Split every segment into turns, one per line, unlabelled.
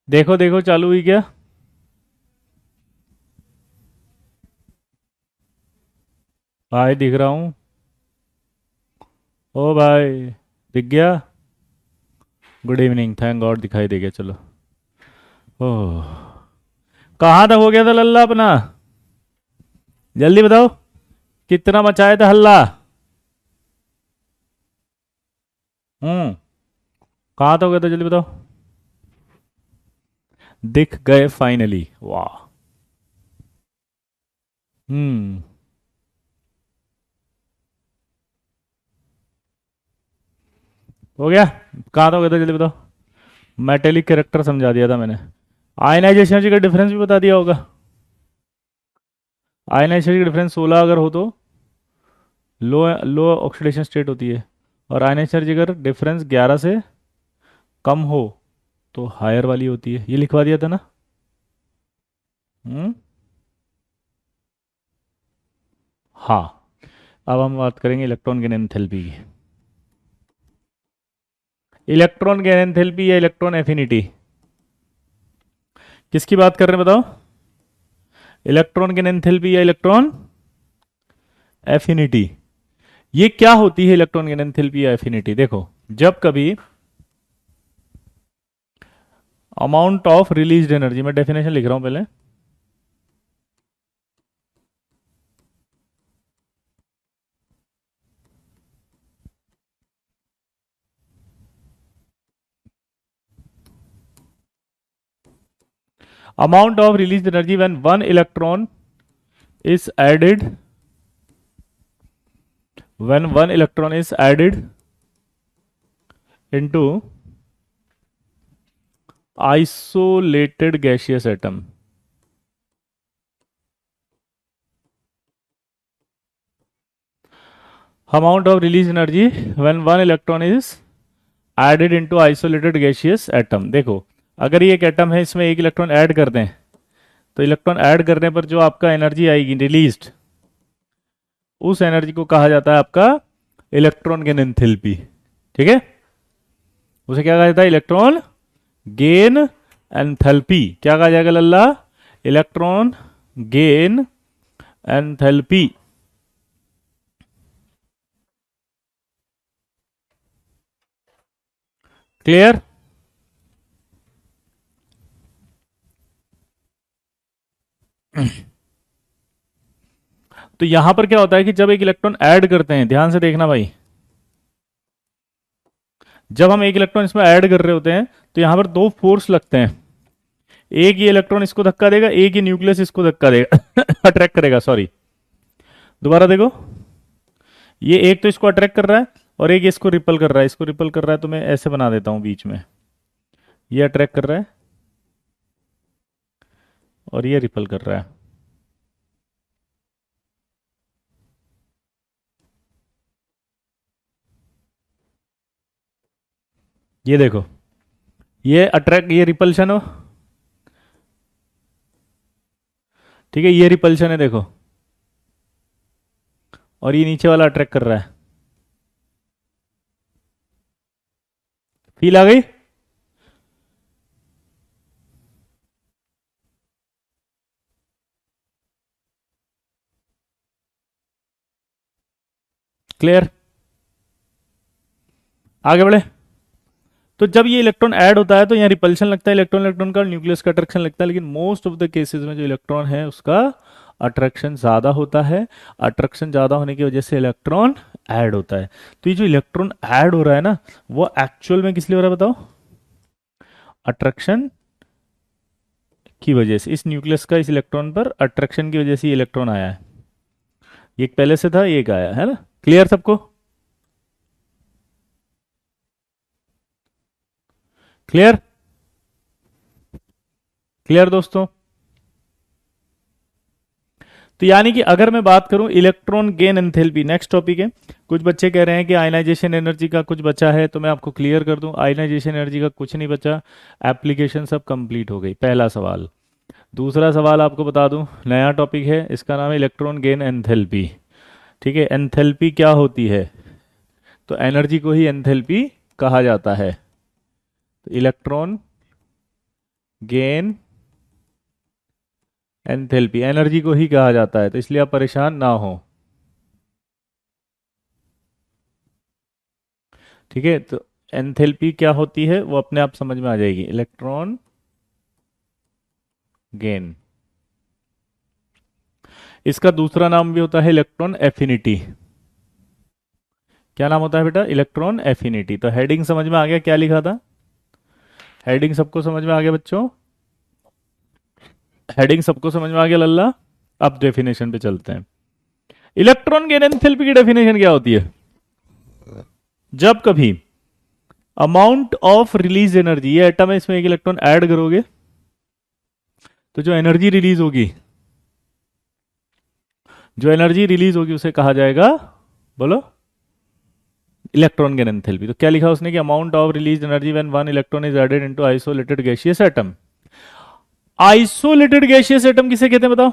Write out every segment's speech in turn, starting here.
देखो देखो चालू हुई क्या? भाई दिख रहा हूँ। ओ भाई, दिख गया। गुड इवनिंग, थैंक गॉड दिखाई दे गया। चलो। ओह, कहाँ तक हो गया था लल्ला अपना? जल्दी बताओ, कितना मचाया था हल्ला? हम्म। कहाँ तक हो गया था, जल्दी बताओ। दिख गए फाइनली, वाह। हम्म। हो गया। कहाँ तक हो गया था, जल्दी बताओ। मेटेलिक कैरेक्टर समझा दिया था मैंने। आयनाइजेशन का डिफरेंस भी बता दिया होगा। आयनाइजेशन का डिफरेंस 16 अगर हो तो लो लो ऑक्सीडेशन स्टेट होती है। और आयनाइजेशन अगर डिफरेंस 11 से कम हो तो हायर वाली होती है। ये लिखवा दिया था ना। हम्म। हाँ। अब हम बात करेंगे इलेक्ट्रॉन गेन एंथैल्पी की। इलेक्ट्रॉन गेन एंथैल्पी या इलेक्ट्रॉन एफिनिटी, किसकी बात कर रहे हैं बताओ? इलेक्ट्रॉन गेन एंथैल्पी या इलेक्ट्रॉन एफिनिटी। ये क्या होती है इलेक्ट्रॉन गेन एंथैल्पी या एफिनिटी? देखो, जब कभी अमाउंट ऑफ रिलीज्ड एनर्जी, मैं डेफिनेशन लिख रहा हूं पहले। Amount of released energy when one electron is added when one electron is added into isolated gaseous atom. Amount of released energy when one electron is added into isolated gaseous atom. देखो, अगर ये एक atom है, इसमें एक electron add कर दें तो इलेक्ट्रॉन ऐड करने पर जो आपका एनर्जी आएगी रिलीज्ड, उस एनर्जी को कहा जाता है आपका इलेक्ट्रॉन गेन एंथैल्पी। ठीक है, उसे क्या कहा जाता है? Electron gain enthalpy. क्या कहा जाएगा लल्ला? Electron gain enthalpy. क्लियर? तो यहां पर क्या होता है कि जब एक इलेक्ट्रॉन ऐड करते हैं, ध्यान से देखना भाई, जब हम एक इलेक्ट्रॉन इसमें ऐड कर रहे होते हैं तो यहां पर दो फोर्स लगते हैं। एक ये इलेक्ट्रॉन इसको धक्का देगा, एक ये न्यूक्लियस इसको धक्का देगा अट्रैक्ट करेगा, सॉरी। दोबारा देखो, ये एक तो इसको अट्रैक्ट कर रहा है और एक इसको रिपल कर रहा है। इसको रिपल कर रहा है तो मैं ऐसे बना देता हूं बीच में, ये अट्रैक्ट कर रहा है और ये रिपल कर रहा है। ये देखो, ये अट्रैक्ट, ये रिपल्शन हो, ठीक है, ये रिपल्शन है देखो, और ये नीचे वाला अट्रैक्ट कर रहा है। फील आ गई? क्लियर? आगे बढ़े। तो जब ये इलेक्ट्रॉन ऐड होता है तो यहाँ रिपल्शन लगता है इलेक्ट्रॉन इलेक्ट्रॉन का, न्यूक्लियस का अट्रैक्शन लगता है, लेकिन मोस्ट ऑफ द केसेस में जो इलेक्ट्रॉन है उसका अट्रैक्शन ज्यादा होता है। अट्रैक्शन ज्यादा होने की वजह से इलेक्ट्रॉन ऐड होता है। तो ये जो इलेक्ट्रॉन ऐड हो रहा है ना, वो एक्चुअल में किस लिए हो रहा है बताओ? अट्रैक्शन की वजह से। इस न्यूक्लियस का इस इलेक्ट्रॉन पर अट्रैक्शन की वजह से ये इलेक्ट्रॉन आया है। ये एक पहले से था, ये एक आया है ना। क्लियर सबको? क्लियर? क्लियर दोस्तों? तो यानी कि अगर मैं बात करूं electron gain enthalpy, next topic है। कुछ बच्चे कह रहे हैं कि आयनाइजेशन एनर्जी का कुछ बचा है, तो मैं आपको क्लियर कर दूं, आयनाइजेशन एनर्जी का कुछ नहीं बचा। एप्लीकेशन सब कंप्लीट हो गई, पहला सवाल। दूसरा सवाल आपको बता दूं, नया टॉपिक है, इसका नाम है इलेक्ट्रॉन गेन एंथैल्पी। ठीक है, एंथैल्पी क्या होती है? तो एनर्जी को ही एंथैल्पी कहा जाता है। तो इलेक्ट्रॉन गेन एंथैल्पी एनर्जी को ही कहा जाता है, तो इसलिए आप परेशान ना हो। ठीक है, तो एंथैल्पी क्या होती है वो अपने आप समझ में आ जाएगी, इलेक्ट्रॉन गेन। इसका दूसरा नाम भी होता है इलेक्ट्रॉन एफिनिटी। क्या नाम होता है बेटा? Electron affinity. तो हेडिंग समझ में आ गया क्या लिखा था? हेडिंग सबको समझ में आ गया बच्चों? हेडिंग सबको समझ में आ गया लल्ला? अब डेफिनेशन पे चलते हैं। इलेक्ट्रॉन गेन एंथैल्पी की डेफिनेशन क्या होती है? जब कभी अमाउंट ऑफ रिलीज एनर्जी, ये एटम है, इसमें एक इलेक्ट्रॉन ऐड करोगे तो जो एनर्जी रिलीज होगी, जो एनर्जी रिलीज होगी उसे कहा जाएगा, बोलो, इलेक्ट्रॉन गेन एंथैल्पी। तो क्या लिखा उसने कि amount of release energy when one electron is added into isolated gaseous atom. Isolated gaseous atom किसे कहते हैं बताओ?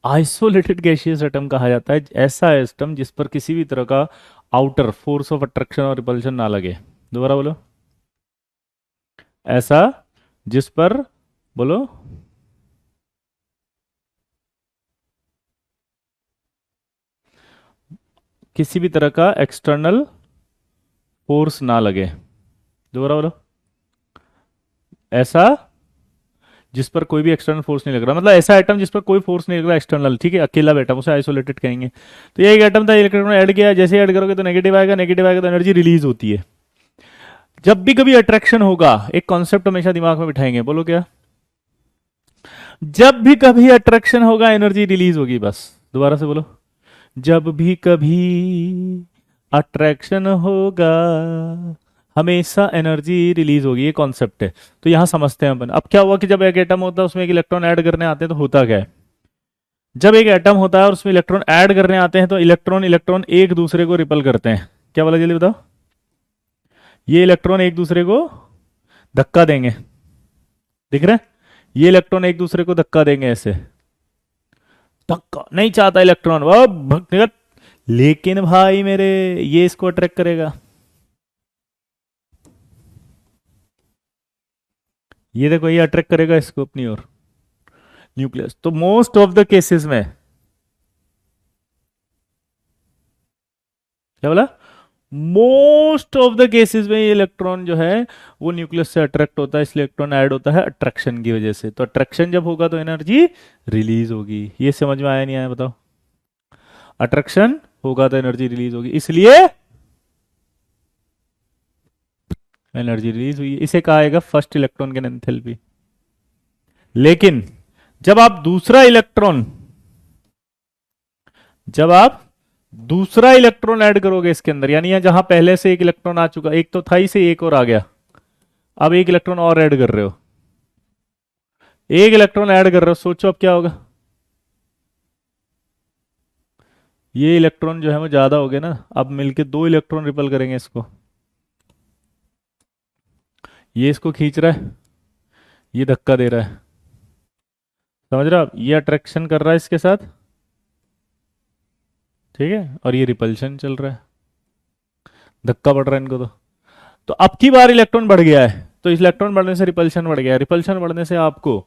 आइसोलेटेड गैसियस एटम कहा जाता है ऐसा एटम जिस पर किसी भी तरह का आउटर फोर्स ऑफ अट्रैक्शन और रिपल्शन ना लगे। दोबारा बोलो, ऐसा जिस पर, बोलो, किसी भी तरह का एक्सटर्नल फोर्स ना लगे। दोबारा बोलो, ऐसा जिस पर कोई भी एक्सटर्नल फोर्स नहीं लग रहा, मतलब ऐसा एटम जिस पर कोई फोर्स नहीं लग रहा एक्सटर्नल, ठीक है, अकेला एटम, उसे आइसोलेटेड कहेंगे। तो ये एक एटम था, इलेक्ट्रॉन ऐड किया, जैसे ऐड करोगे तो नेगेटिव आएगा, नेगेटिव आएगा तो एनर्जी रिलीज होती है। जब भी कभी अट्रैक्शन होगा, एक कॉन्सेप्ट हमेशा दिमाग में बिठाएंगे, बोलो क्या? जब भी कभी अट्रैक्शन होगा एनर्जी रिलीज होगी, बस। दोबारा से बोलो, जब भी कभी अट्रैक्शन होगा हमेशा एनर्जी रिलीज होगी, ये कॉन्सेप्ट है। तो यहां समझते हैं अपन। अब क्या हुआ कि जब एक एटम होता है उसमें एक इलेक्ट्रॉन ऐड करने आते हैं तो होता क्या है? जब एक एटम होता है और उसमें इलेक्ट्रॉन ऐड करने आते हैं तो इलेक्ट्रॉन इलेक्ट्रॉन एक दूसरे को रिपल करते हैं। क्या बोला जल्दी बताओ? ये इलेक्ट्रॉन एक दूसरे को धक्का देंगे, दिख रहा है? ये इलेक्ट्रॉन एक दूसरे को धक्का देंगे ऐसे, धक्का नहीं चाहता इलेक्ट्रॉन, वो निकल। लेकिन भाई मेरे, ये इसको अट्रैक्ट करेगा, ये देखो, ये अट्रैक्ट करेगा इसको अपनी ओर, न्यूक्लियस। तो मोस्ट ऑफ द केसेस में, क्या बोला? मोस्ट ऑफ द केसेस में ये इलेक्ट्रॉन जो है वो न्यूक्लियस से अट्रैक्ट होता है, इसलिए इलेक्ट्रॉन ऐड होता है अट्रैक्शन की वजह से। तो अट्रैक्शन जब होगा तो एनर्जी रिलीज होगी। ये समझ में आया नहीं आया बताओ? अट्रैक्शन होगा तो एनर्जी रिलीज होगी, इसलिए एनर्जी रिलीज हुई। इसे कहा जाएगा फर्स्ट इलेक्ट्रॉन गेन एंथैल्पी। लेकिन जब आप दूसरा इलेक्ट्रॉन, जब आप दूसरा इलेक्ट्रॉन ऐड करोगे इसके अंदर, यानी यहां जहां पहले से एक इलेक्ट्रॉन आ चुका, एक तो था ही से, एक और आ गया, अब एक इलेक्ट्रॉन और ऐड कर रहे हो, एक इलेक्ट्रॉन ऐड कर रहे हो, सोचो अब क्या होगा? ये इलेक्ट्रॉन जो है वो ज्यादा हो गया ना, अब मिलके दो इलेक्ट्रॉन रिपल करेंगे इसको। ये इसको खींच रहा है, ये धक्का दे रहा है, समझ रहे हो आप? ये अट्रैक्शन कर रहा है इसके साथ, ठीक है, और ये रिपल्शन चल रहा है, धक्का पड़ रहा है इनको। तो अब की बार इलेक्ट्रॉन बढ़ गया है, तो इस इलेक्ट्रॉन बढ़ने से रिपल्शन बढ़ गया, रिपल्शन बढ़ने से आपको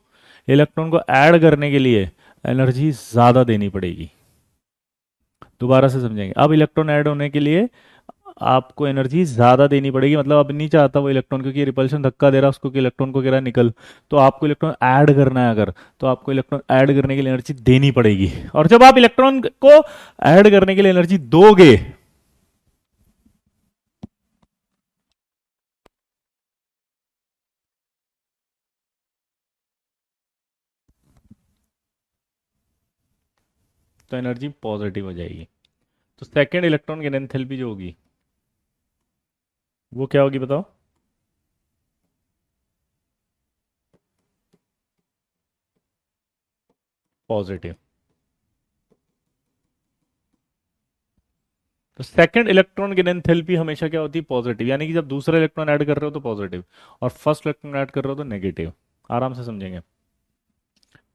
इलेक्ट्रॉन को ऐड करने के लिए एनर्जी ज्यादा देनी पड़ेगी। दोबारा से समझेंगे, अब इलेक्ट्रॉन ऐड होने के लिए आपको एनर्जी ज्यादा देनी पड़ेगी, मतलब अब नहीं चाहता वो इलेक्ट्रॉन, क्योंकि रिपल्शन धक्का दे रहा है उसको कि इलेक्ट्रॉन को कह रहा है निकल, तो आपको इलेक्ट्रॉन ऐड करना है अगर, तो आपको इलेक्ट्रॉन ऐड करने के लिए एनर्जी देनी पड़ेगी। और जब आप इलेक्ट्रॉन को ऐड करने के लिए एनर्जी दोगे, तो एनर्जी पॉजिटिव हो जाएगी। तो सेकेंड इलेक्ट्रॉन की एंथैल्पी जो होगी वो क्या होगी बताओ? पॉजिटिव। तो सेकंड इलेक्ट्रॉन की एंथैल्पी हमेशा क्या होती है? पॉजिटिव, यानी कि जब दूसरा इलेक्ट्रॉन ऐड कर रहे हो तो पॉजिटिव, और फर्स्ट इलेक्ट्रॉन ऐड कर रहे हो तो नेगेटिव। आराम से समझेंगे।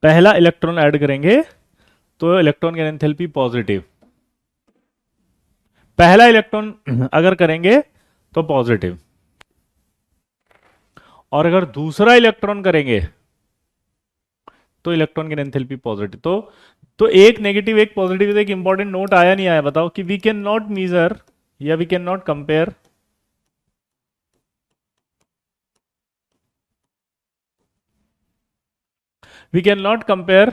पहला इलेक्ट्रॉन ऐड करेंगे तो इलेक्ट्रॉन की एंथैल्पी पॉजिटिव, पहला इलेक्ट्रॉन अगर करेंगे तो पॉजिटिव, और अगर दूसरा इलेक्ट्रॉन करेंगे तो इलेक्ट्रॉन की एंथैल्पी पॉजिटिव। तो एक नेगेटिव एक पॉजिटिव, एक इंपॉर्टेंट नोट आया नहीं आया बताओ, कि वी कैन नॉट मीजर या we cannot compare, we cannot compare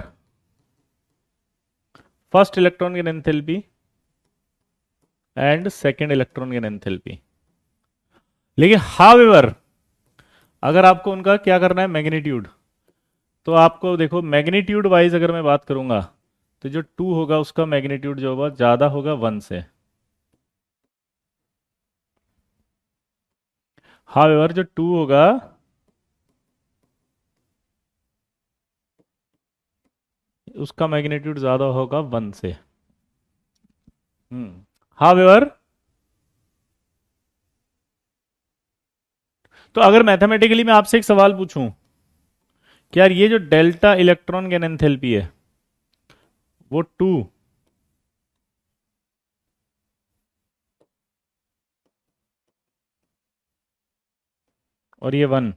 first electron की एंथैल्पी एंड सेकेंड इलेक्ट्रॉन की एंथैल्पी। लेकिन हाउएवर अगर आपको उनका क्या करना है, मैग्नीट्यूड, तो आपको देखो मैग्नीट्यूड वाइज अगर मैं बात करूंगा तो जो 2 होगा उसका मैग्नीट्यूड जो होगा ज्यादा होगा 1 से। हाउएवर जो 2 होगा उसका मैग्नीट्यूड ज्यादा होगा 1 से। हाउएवर तो अगर मैथमेटिकली मैं आपसे एक सवाल पूछूं कि यार ये जो डेल्टा इलेक्ट्रॉन की एंथैल्पी है वो 2 और ये 1,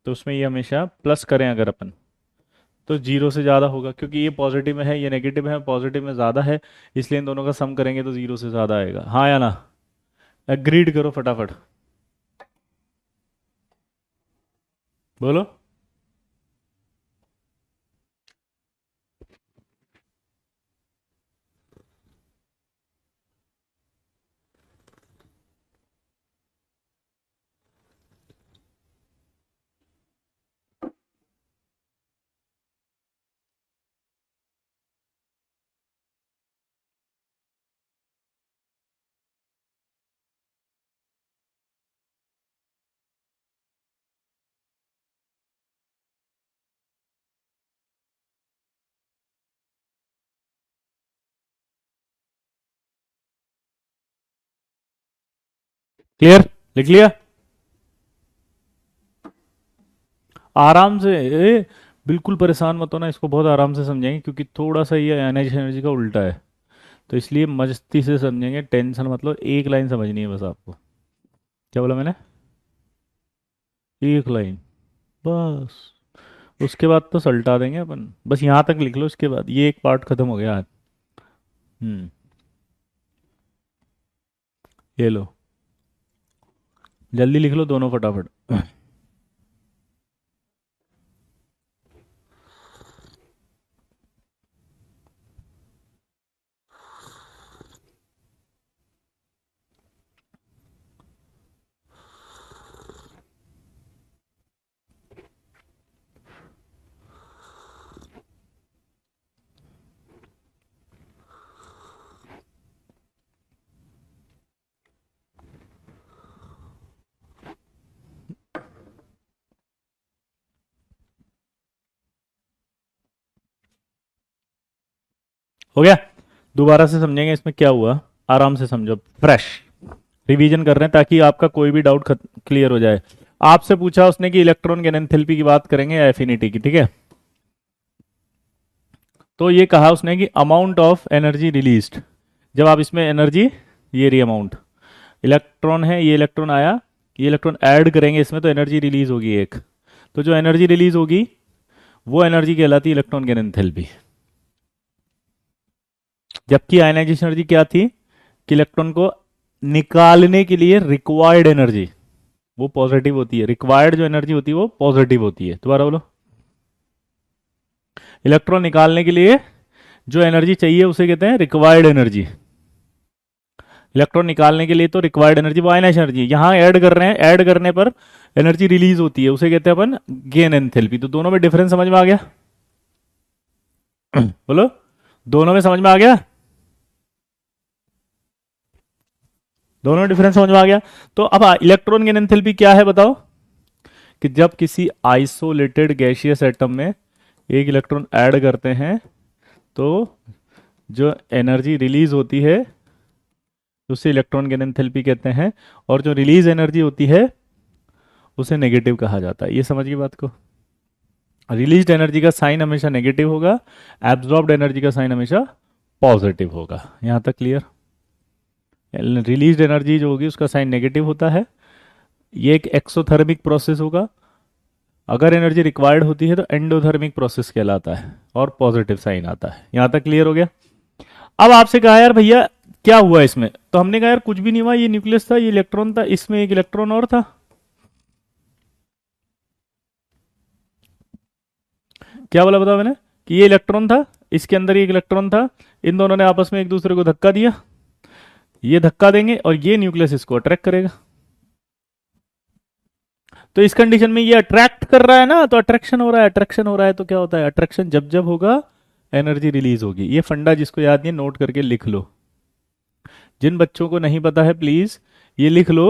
तो उसमें ये हमेशा प्लस करें अगर अपन, तो 0 से ज़्यादा होगा, क्योंकि ये पॉजिटिव में है ये नेगेटिव है, पॉजिटिव में ज़्यादा है, इसलिए इन दोनों का सम करेंगे तो 0 से ज़्यादा आएगा। हाँ या ना? एग्रीड करो फटाफट, बोलो। क्लियर? लिख लिया? आराम से बिल्कुल परेशान मत होना, इसको बहुत आराम से समझेंगे क्योंकि थोड़ा सा ये आयनाइजेशन एनर्जी का उल्टा है, तो इसलिए मस्ती से समझेंगे, टेंशन मतलब एक लाइन समझनी है बस आपको। क्या बोला मैंने? एक लाइन बस, उसके बाद तो सल्टा देंगे अपन, बस यहाँ तक लिख लो, इसके बाद ये एक पार्ट खत्म हो गया आज। हम्म, ये लो, जल्दी लिख लो दोनों फटाफट। हो गया? दोबारा से समझेंगे इसमें क्या हुआ, आराम से समझो, फ्रेश रिवीजन कर रहे हैं ताकि आपका कोई भी डाउट क्लियर हो जाए। आपसे पूछा उसने कि इलेक्ट्रॉन की एंथैल्पी की बात करेंगे या एफिनिटी की, ठीक है? तो ये कहा उसने कि अमाउंट ऑफ एनर्जी रिलीज्ड, जब आप इसमें एनर्जी, ये रही अमाउंट, इलेक्ट्रॉन है, ये इलेक्ट्रॉन आया, ये इलेक्ट्रॉन ऐड करेंगे इसमें तो एनर्जी रिलीज होगी एक, तो जो एनर्जी रिलीज होगी वो एनर्जी कहलाती है इलेक्ट्रॉन की एंथैल्पी। जबकि आयनाइजेशन एनर्जी क्या थी, कि इलेक्ट्रॉन को निकालने के लिए रिक्वायर्ड एनर्जी वो पॉजिटिव होती है, रिक्वायर्ड जो एनर्जी होती है वो पॉजिटिव होती है। दोबारा बोलो, इलेक्ट्रॉन निकालने के लिए जो एनर्जी चाहिए उसे कहते हैं रिक्वायर्ड एनर्जी। इलेक्ट्रॉन निकालने के लिए तो रिक्वायर्ड एनर्जी वो आयनाइजेशन एनर्जी, यहां ऐड कर रहे हैं, ऐड करने पर एनर्जी रिलीज होती है, उसे कहते हैं अपन गेन एंथैल्पी। तो दोनों में डिफरेंस समझ में आ गया? बोलो, दोनों में समझ में आ गया? दोनों में डिफरेंस समझ में आ गया? तो अब इलेक्ट्रॉन गेन एंथैल्पी क्या है बताओ, कि जब किसी आइसोलेटेड गैसियस एटम में एक इलेक्ट्रॉन ऐड करते हैं तो जो एनर्जी रिलीज होती है उसे इलेक्ट्रॉन गेन एंथैल्पी कहते हैं, और जो रिलीज एनर्जी होती है उसे नेगेटिव कहा जाता है। ये समझिए बात को, रिलीज्ड एनर्जी का साइन हमेशा नेगेटिव होगा, एब्जॉर्ब्ड एनर्जी का साइन हमेशा पॉजिटिव होगा। यहां तक क्लियर? रिलीज्ड एनर्जी जो होगी उसका साइन नेगेटिव होता है, ये एक एक्सोथर्मिक प्रोसेस होगा। अगर एनर्जी रिक्वायर्ड होती है तो एंडोथर्मिक प्रोसेस कहलाता है और पॉजिटिव साइन आता है। यहां तक क्लियर हो गया। अब आपसे कहा यार भैया क्या हुआ इसमें, तो हमने कहा यार कुछ भी नहीं हुआ, ये न्यूक्लियस था, ये इलेक्ट्रॉन था, इसमें एक इलेक्ट्रॉन और था। क्या बोला बताओ मैंने, कि ये इलेक्ट्रॉन था, इसके अंदर ये एक इलेक्ट्रॉन था, इन दोनों ने आपस में एक दूसरे को धक्का दिया, ये धक्का देंगे और ये न्यूक्लियस इसको अट्रैक्ट करेगा। तो इस कंडीशन में ये अट्रैक्ट कर रहा है ना, तो अट्रैक्शन हो रहा है, अट्रैक्शन हो रहा है तो क्या होता है, अट्रैक्शन जब जब होगा एनर्जी रिलीज होगी। ये फंडा जिसको याद नहीं नोट करके लिख लो, जिन बच्चों को नहीं पता है प्लीज ये लिख लो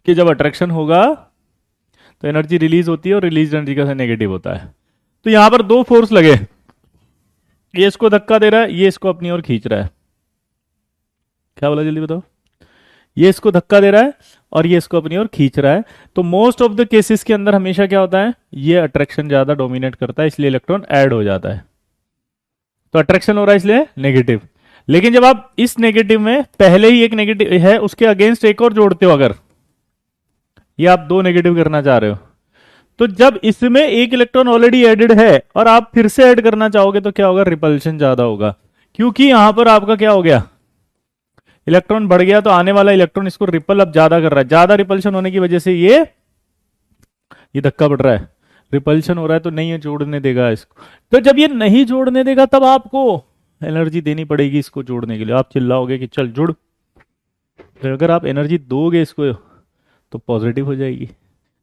कि जब अट्रैक्शन होगा तो एनर्जी रिलीज होती है और रिलीज एनर्जी का नेगेटिव होता है। तो यहां पर दो फोर्स लगे, ये इसको धक्का दे रहा है, ये इसको अपनी ओर खींच रहा है। क्या बोला जल्दी बताओ, ये इसको धक्का दे रहा है और ये इसको अपनी ओर खींच रहा है। तो मोस्ट ऑफ द केसेस के अंदर हमेशा क्या होता है, ये अट्रैक्शन ज्यादा डोमिनेट करता है, इसलिए इलेक्ट्रॉन ऐड हो जाता है। तो अट्रैक्शन हो रहा है इसलिए नेगेटिव। लेकिन जब आप इस नेगेटिव में पहले ही एक नेगेटिव है उसके अगेंस्ट एक और जोड़ते हो, अगर ये आप दो नेगेटिव करना चाह रहे हो, तो जब इसमें एक इलेक्ट्रॉन ऑलरेडी एडेड है और आप फिर से ऐड करना चाहोगे तो क्या होगा, रिपल्शन ज्यादा होगा। क्योंकि यहां पर आपका क्या हो गया, इलेक्ट्रॉन बढ़ गया, तो आने वाला इलेक्ट्रॉन इसको रिपल अब ज्यादा कर रहा है। ज्यादा रिपल्शन होने की वजह से ये धक्का बढ़ रहा है, रिपल्शन हो रहा है तो नहीं ये जोड़ने देगा इसको। तो जब ये नहीं जोड़ने देगा तब आपको एनर्जी देनी पड़ेगी इसको जोड़ने के लिए। आप चिल्लाओगे कि चल जुड़, तो अगर आप एनर्जी दोगे इसको तो पॉजिटिव हो जाएगी।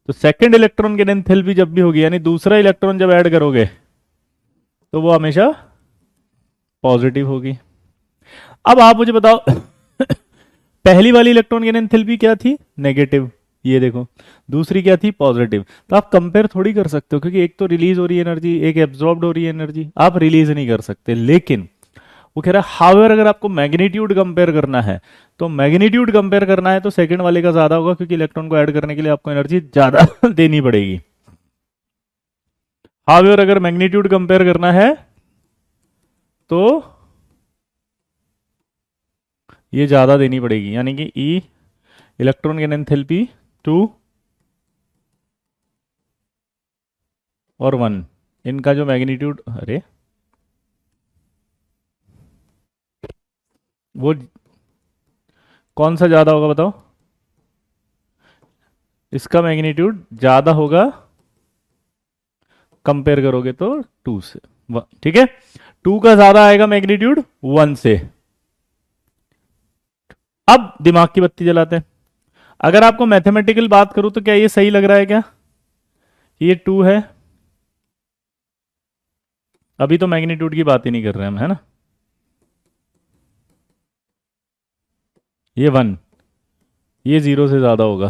तो सेकंड इलेक्ट्रॉन की एंथैल्पी जब भी होगी, यानी दूसरा इलेक्ट्रॉन जब ऐड करोगे तो वो हमेशा पॉजिटिव होगी। अब आप मुझे बताओ पहली वाली इलेक्ट्रॉन की एंथैल्पी क्या थी, नेगेटिव, ये देखो, दूसरी क्या थी, पॉजिटिव। तो आप कंपेयर थोड़ी कर सकते हो, क्योंकि एक तो रिलीज हो रही है एनर्जी, एक एब्जॉर्ब्ड हो रही है एनर्जी, आप रिलीज नहीं कर सकते। लेकिन वो कह रहा है हाउएवर अगर आपको मैग्नीट्यूड कंपेयर करना है, तो मैग्नीट्यूड कंपेयर करना है तो सेकंड वाले का ज्यादा होगा, क्योंकि इलेक्ट्रॉन को ऐड करने के लिए आपको एनर्जी ज्यादा देनी पड़ेगी। हाउएवर अगर मैग्नीट्यूड कंपेयर करना है तो ये ज्यादा देनी पड़ेगी, यानी कि ई इलेक्ट्रॉन की एंथैल्पी 2 और 1, इनका जो मैग्नीट्यूड, अरे वो कौन सा ज्यादा होगा बताओ, इसका मैग्नीट्यूड ज्यादा होगा कंपेयर करोगे तो 2 से, ठीक है, 2 का ज्यादा आएगा मैग्नीट्यूड 1 से। अब दिमाग की बत्ती जलाते हैं। अगर आपको मैथमेटिकल बात करूं तो क्या ये सही लग रहा है क्या, ये 2 है, अभी तो मैग्नीट्यूड की बात ही नहीं कर रहे हम, है ना, ये 1, ये 0 से ज्यादा होगा,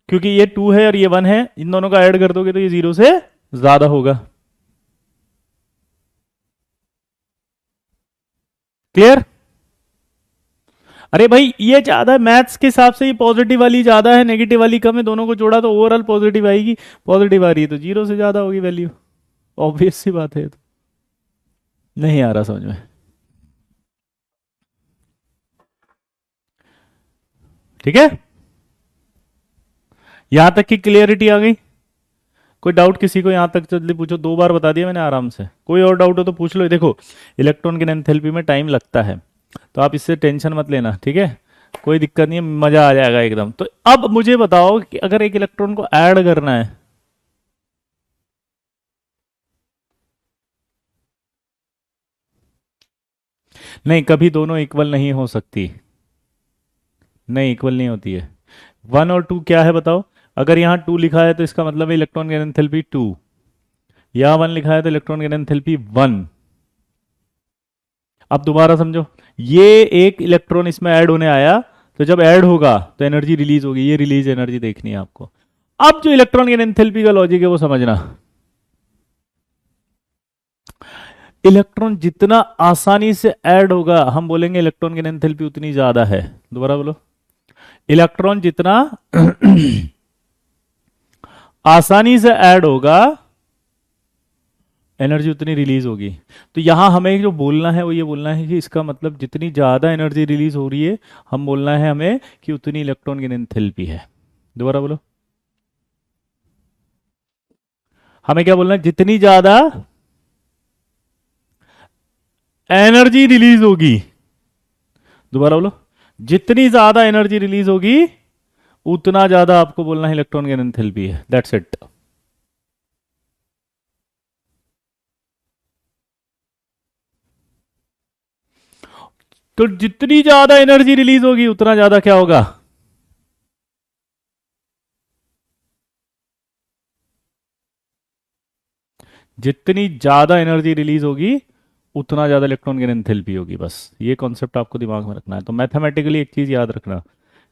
क्योंकि ये 2 है और ये 1 है, इन दोनों का ऐड कर दोगे तो ये 0 से ज्यादा होगा। क्लियर। अरे भाई ये ज्यादा है, मैथ्स के हिसाब से ये पॉजिटिव वाली ज्यादा है, नेगेटिव वाली कम है, दोनों को जोड़ा तो ओवरऑल पॉजिटिव आएगी, पॉजिटिव आ रही है तो 0 से ज्यादा होगी वैल्यू, ऑब्वियस सी बात है। तो नहीं आ रहा समझ में, ठीक है, यहां तक की क्लियरिटी आ गई। कोई डाउट किसी को, यहां तक जल्दी पूछो, 2 बार बता दिया मैंने आराम से, कोई और डाउट हो तो पूछ लो। देखो इलेक्ट्रॉन की एंथैल्पी में टाइम लगता है, तो आप इससे टेंशन मत लेना, ठीक है, कोई दिक्कत नहीं है, मजा आ जाएगा एकदम। तो अब मुझे बताओ कि अगर एक इलेक्ट्रॉन को ऐड करना है, नहीं कभी दोनों इक्वल नहीं हो सकती, नहीं इक्वल नहीं होती है। 1 और 2 क्या है बताओ, अगर यहां 2 लिखा है तो इसका मतलब है इलेक्ट्रॉन की एंथैल्पी 2, यहां 1 लिखा है तो इलेक्ट्रॉन की एंथैल्पी 1। अब दोबारा समझो, ये एक इलेक्ट्रॉन इसमें ऐड होने आया, तो जब ऐड होगा तो एनर्जी रिलीज होगी, ये रिलीज एनर्जी देखनी है आपको। अब जो इलेक्ट्रॉन की एंथैल्पी का लॉजिक है वो समझना, इलेक्ट्रॉन जितना आसानी से ऐड होगा हम बोलेंगे इलेक्ट्रॉन की एंथैल्पी उतनी ज्यादा है। दोबारा बोलो, इलेक्ट्रॉन जितना आसानी से ऐड होगा एनर्जी उतनी रिलीज होगी। तो यहाँ हमें जो बोलना है वो ये बोलना है कि इसका मतलब जितनी ज़्यादा एनर्जी रिलीज हो रही है, हम बोलना है हमें कि उतनी इलेक्ट्रॉन गेन एंथैल्पी है। दोबारा बोलो, हमें क्या बोलना है? जितनी ज़्यादा एनर्जी रिलीज होगी, दोबारा बोलो, जितनी ज़्यादा एनर्जी रिलीज होगी उतना ज़्यादा आपको बोलना है इलेक्ट्रॉन गेन एंथैल्पी है। That's it. तो जितनी ज्यादा एनर्जी रिलीज होगी उतना ज्यादा क्या होगा? जितनी ज्यादा एनर्जी रिलीज होगी उतना ज्यादा इलेक्ट्रॉन गेन एंथैल्पी होगी। बस ये कॉन्सेप्ट आपको दिमाग में रखना है। तो मैथमेटिकली एक चीज याद रखना,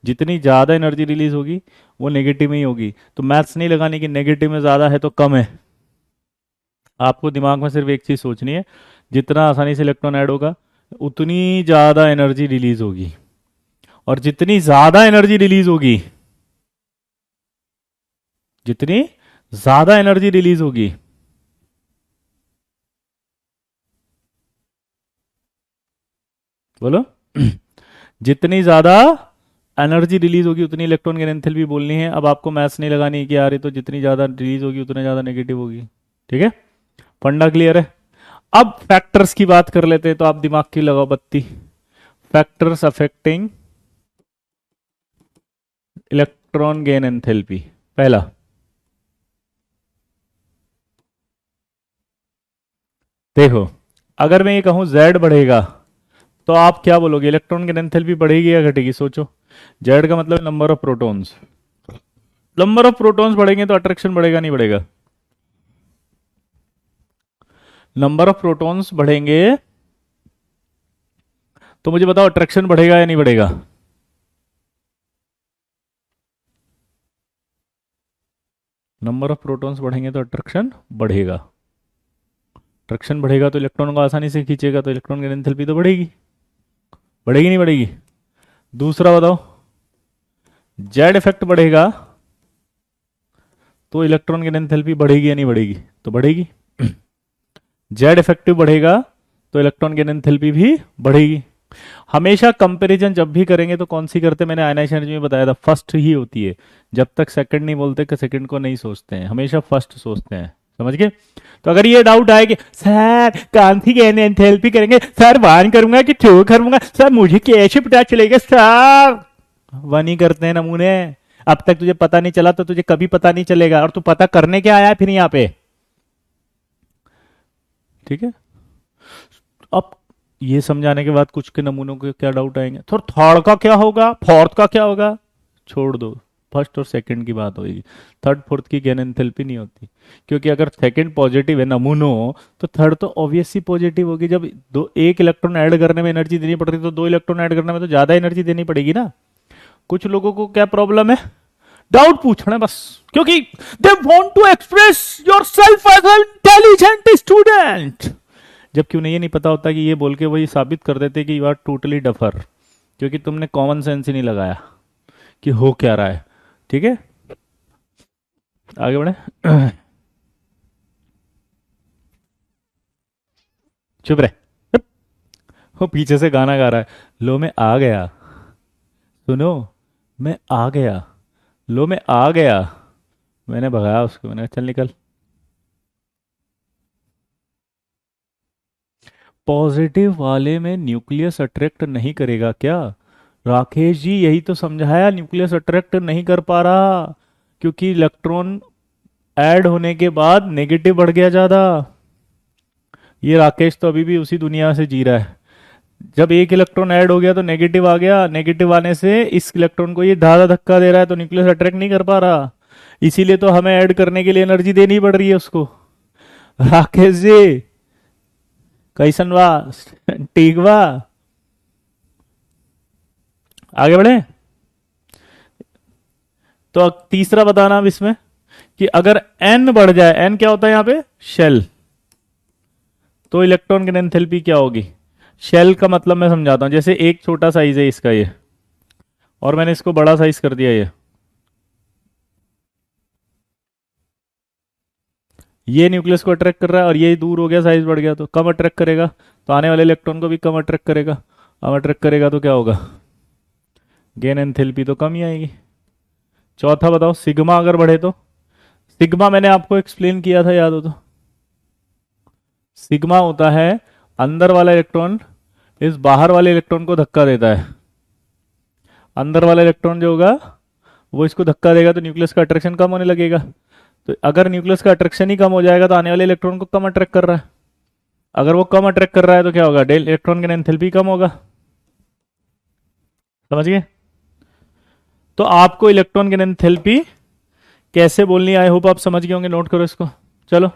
जितनी ज्यादा एनर्जी रिलीज होगी वो नेगेटिव में ही होगी। तो मैथ्स नहीं लगानी कि नेगेटिव में ज्यादा है तो कम है। आपको दिमाग में सिर्फ एक चीज सोचनी है, जितना आसानी से इलेक्ट्रॉन ऐड होगा उतनी ज्यादा एनर्जी रिलीज होगी। और जितनी ज्यादा एनर्जी रिलीज होगी, जितनी ज्यादा एनर्जी रिलीज होगी, बोलो जितनी ज्यादा एनर्जी रिलीज होगी उतनी इलेक्ट्रॉन गेन एंथैल्पी बोलनी है। अब आपको मैथ्स नहीं लगानी है कि यार ये तो जितनी ज्यादा रिलीज होगी उतनी ज्यादा नेगेटिव होगी। ठीक है, फंडा क्लियर है? अब फैक्टर्स की बात कर लेते हैं। तो आप दिमाग की लगाओ बत्ती। Factors affecting electron gain enthalpy. पहला, देखो, अगर मैं ये कहूं Z बढ़ेगा तो आप क्या बोलोगे? इलेक्ट्रॉन गेन एंथैल्पी बढ़ेगी या घटेगी? सोचो। Z का मतलब number of protons. Number of protons बढ़ेंगे तो अट्रैक्शन बढ़ेगा नहीं बढ़ेगा? नंबर ऑफ प्रोटॉन्स बढ़ेंगे तो मुझे बताओ अट्रैक्शन बढ़ेगा या नहीं बढ़ेगा? नंबर ऑफ प्रोटॉन्स बढ़ेंगे तो अट्रैक्शन बढ़ेगा। अट्रैक्शन बढ़ेगा तो इलेक्ट्रॉन को आसानी से खींचेगा, तो इलेक्ट्रॉन की एंथैल्पी तो बढ़ेगी। बढ़ेगी नहीं बढ़ेगी? दूसरा बताओ, जेड इफेक्ट बढ़ेगा तो इलेक्ट्रॉन की एंथैल्पी बढ़ेगी या नहीं बढ़ेगी? तो बढ़ेगी। जेड इफेक्टिव बढ़ेगा तो इलेक्ट्रॉन की एंथैल्पी भी बढ़ेगी। हमेशा कंपैरिजन जब भी करेंगे तो कौन सी करते हैं? मैंने आयनाइजेशन एनर्जी में बताया था, फर्स्ट ही होती है। जब तक सेकंड नहीं बोलते कि सेकंड को नहीं सोचते हैं, हमेशा फर्स्ट सोचते हैं। समझ गए? तो अगर ये डाउट आए कि सर कौन सी एंथैल्पी करेंगे, सर वन करूंगा कि टू करूंगा, सर मुझे कैसे पता चलेगा सर? वन ही करते हैं नमूने। अब तक तुझे पता नहीं चला तो तुझे कभी पता नहीं चलेगा। और तू पता करने क्या आया है फिर यहाँ पे? ठीक है, अब ये समझाने के बाद कुछ के नमूनों के क्या डाउट आएंगे, तो थर्ड का क्या होगा, फोर्थ का क्या होगा? छोड़ दो, फर्स्ट और सेकंड की बात होगी। थर्ड फोर्थ की गेन एंथैल्पी नहीं होती, क्योंकि अगर सेकंड पॉजिटिव है नमूनों तो थर्ड तो ऑब्वियसली पॉजिटिव होगी। जब दो एक इलेक्ट्रॉन ऐड करने में एनर्जी देनी पड़ती है तो दो इलेक्ट्रॉन ऐड करने में तो ज्यादा एनर्जी देनी पड़ेगी ना। कुछ लोगों को क्या प्रॉब्लम है? डाउट पूछना है बस, क्योंकि they want to express yourself as an intelligent student. जबकि उन्हें ये नहीं पता होता कि ये बोल के वही साबित कर देते कि यू आर टोटली डफर, क्योंकि तुमने कॉमन सेंस ही नहीं लगाया कि हो क्या रहा है। ठीक है, आगे बढ़े। चुप रहे। वो पीछे से गाना गा रहा है, लो मैं आ गया, सुनो मैं आ गया, लो मैं आ गया। मैंने भगाया उसको, मैंने कहा चल निकल। पॉजिटिव वाले में न्यूक्लियस अट्रैक्ट नहीं करेगा क्या? राकेश जी यही तो समझाया, न्यूक्लियस अट्रैक्ट नहीं कर पा रहा क्योंकि इलेक्ट्रॉन ऐड होने के बाद नेगेटिव बढ़ गया ज्यादा। ये राकेश तो अभी भी उसी दुनिया से जी रहा है। जब एक इलेक्ट्रॉन ऐड हो गया तो नेगेटिव आ गया, नेगेटिव आने से इस इलेक्ट्रॉन को ये धारा धक्का दे रहा है तो न्यूक्लियस अट्रैक्ट नहीं कर पा रहा। इसीलिए तो हमें ऐड करने के लिए एनर्जी देनी पड़ रही है उसको। राकेश जी कैसन बा? ठीक बा? आगे बढ़े। तो अब तीसरा बताना अब इसमें कि अगर n बढ़ जाए, n क्या होता है यहाँ पे? शेल। तो इलेक्ट्रॉन की एंथैल्पी क्या होगी? शेल का मतलब मैं समझाता हूं। जैसे एक छोटा साइज है इसका ये, और मैंने इसको बड़ा साइज कर दिया ये न्यूक्लियस को अट्रैक्ट कर रहा है और ये दूर हो गया, साइज बढ़ गया, तो कम अट्रैक्ट करेगा, तो आने वाले इलेक्ट्रॉन को भी कम अट्रैक्ट करेगा। अब अट्रैक्ट करेगा तो क्या होगा, गेन एंथैल्पी तो कम ही आएगी। चौथा बताओ, सिग्मा अगर बढ़े तो। सिग्मा मैंने आपको एक्सप्लेन किया था, याद हो तो। सिग्मा होता है अंदर वाला इलेक्ट्रॉन इस बाहर वाले इलेक्ट्रॉन को धक्का देता है। अंदर वाला इलेक्ट्रॉन जो होगा वो इसको धक्का देगा तो न्यूक्लियस का अट्रैक्शन कम होने लगेगा। तो अगर न्यूक्लियस का अट्रैक्शन ही कम हो जाएगा तो आने वाले इलेक्ट्रॉन को कम अट्रैक्ट कर रहा है। अगर वो कम अट्रैक्ट कर रहा है तो क्या होगा, डेल इलेक्ट्रॉन की एंथैल्पी कम होगा। समझ गए? तो आपको इलेक्ट्रॉन की एंथैल्पी कैसे बोलनी, आई होप आप समझ गए होंगे, नोट करो इसको। चलो,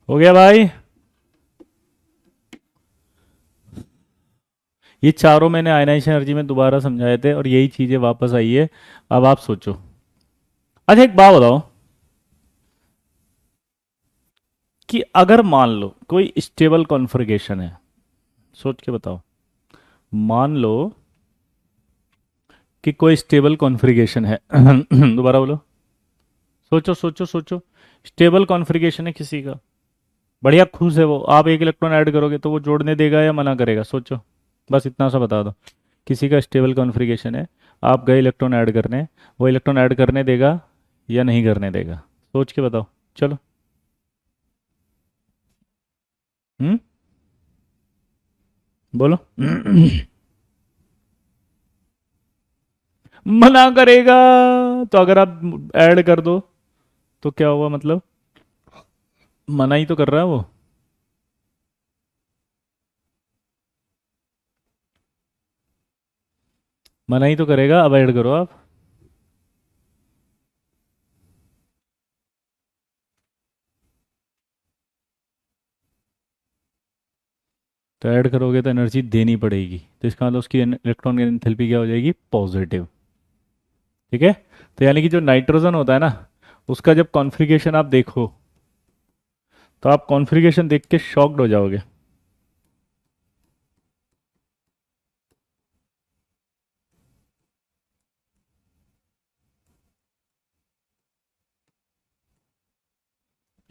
हो गया भाई। ये चारों मैंने आयनाइजेशन एनर्जी में दोबारा समझाए थे और यही चीजें वापस आई है। अब आप सोचो। अच्छा एक बात बताओ कि अगर मान लो कोई स्टेबल कॉन्फ़िगरेशन है, सोच के बताओ। मान लो कि कोई स्टेबल कॉन्फ़िगरेशन है दोबारा बोलो। सोचो सोचो सोचो। स्टेबल कॉन्फ़िगरेशन है किसी का, बढ़िया खुश है वो, आप एक इलेक्ट्रॉन ऐड करोगे तो वो जोड़ने देगा या मना करेगा, सोचो। बस इतना सा बता दो। किसी का स्टेबल कॉन्फ़िगरेशन है, आप गए इलेक्ट्रॉन ऐड करने, वो इलेक्ट्रॉन ऐड करने देगा या नहीं करने देगा, सोच के बताओ। चलो। हम्म, बोलो मना करेगा। तो अगर आप ऐड कर दो तो क्या हुआ, मतलब मना ही तो कर रहा है वो। मना ही तो करेगा, अब ऐड करो आप। तो ऐड करोगे तो एनर्जी देनी पड़ेगी, तो इसका मतलब उसकी इलेक्ट्रॉन की एंथैल्पी क्या हो जाएगी, पॉजिटिव। ठीक है। तो यानी कि जो नाइट्रोजन होता है ना, उसका जब कॉन्फ़िगरेशन आप देखो तो आप कॉन्फ़िगरेशन देख के शॉक्ड हो जाओगे।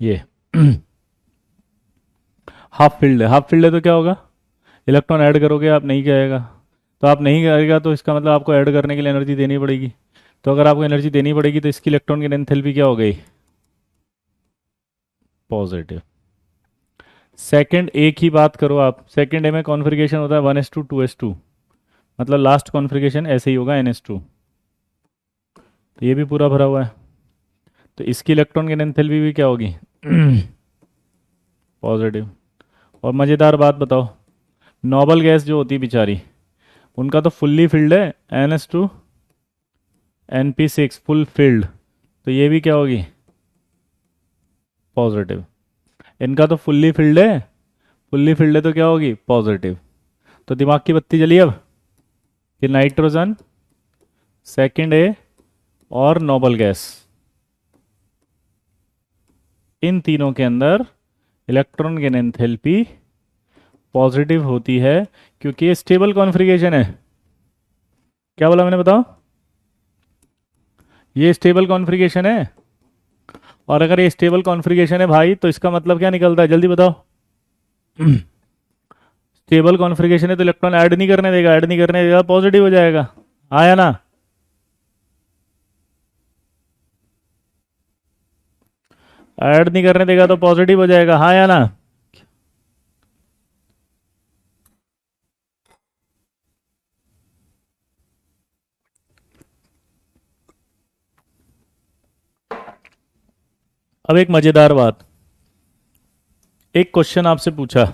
ये हाफ फील्ड है, हाफ फील्ड है तो क्या होगा, इलेक्ट्रॉन ऐड करोगे आप नहीं करेगा, तो आप नहीं करेगा तो इसका मतलब आपको ऐड करने के लिए एनर्जी देनी पड़ेगी। तो अगर आपको एनर्जी देनी पड़ेगी तो इसकी इलेक्ट्रॉन की एंथैल्पी क्या हो गई, पॉजिटिव। सेकंड ए की बात करो आप, सेकंड ए में कॉन्फ़िगरेशन होता है 1:2:2, मतलब लास्ट कॉन्फ़िगरेशन ऐसे ही होगा NH2। तो ये भी पूरा भरा हुआ है, तो इसकी इलेक्ट्रॉन की एंथैल्पी भी क्या होगी पॉजिटिव। और मज़ेदार बात बताओ, नोबल गैस जो होती है बेचारी, उनका तो फुल्ली फिल्ड है, NH2 NP6 फुल फिल्ड, तो ये भी क्या होगी, पॉजिटिव। इनका तो फुल्ली फिल्ड है, फुल्ली फिल्ड है तो क्या होगी, पॉजिटिव। तो दिमाग की बत्ती जली अब, कि नाइट्रोजन, सेकंड ए और नोबल गैस, इन तीनों के अंदर इलेक्ट्रॉन की एंथैल्पी पॉजिटिव होती है, क्योंकि ये स्टेबल कॉन्फ़िगरेशन है। क्या बोला मैंने, बताओ। ये स्टेबल कॉन्फ़िगरेशन है, और अगर ये स्टेबल कॉन्फ़िगरेशन है भाई तो इसका मतलब क्या निकलता है, जल्दी बताओ स्टेबल कॉन्फ़िगरेशन है तो इलेक्ट्रॉन ऐड नहीं करने देगा, ऐड नहीं करने देगा, पॉजिटिव हो जाएगा। आया ना। ऐड नहीं करने देगा तो पॉजिटिव हो जाएगा, हाँ या ना। अब एक मजेदार बात, एक क्वेश्चन आपसे पूछा,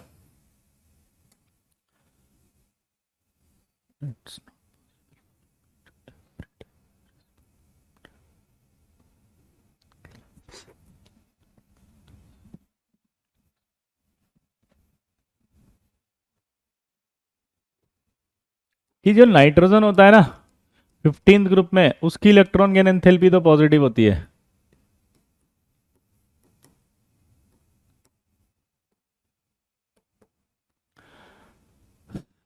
कि जो नाइट्रोजन होता है ना 15th ग्रुप में, उसकी इलेक्ट्रॉन गेन एंथैल्पी तो पॉजिटिव होती है।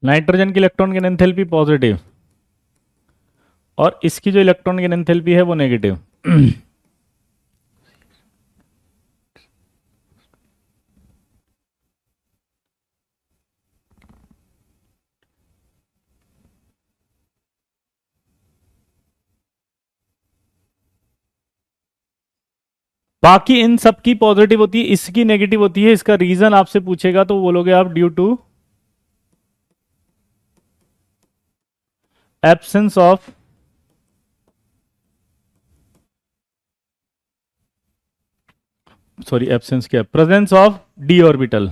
नाइट्रोजन की इलेक्ट्रॉन गेन एंथैल्पी पॉजिटिव, और इसकी जो इलेक्ट्रॉन गेन एंथैल्पी है वो नेगेटिव। बाकी इन सब की पॉजिटिव होती है, इसकी नेगेटिव होती है। इसका रीजन आपसे पूछेगा तो बोलोगे आप due to absence of absence क्या, presence of d orbital,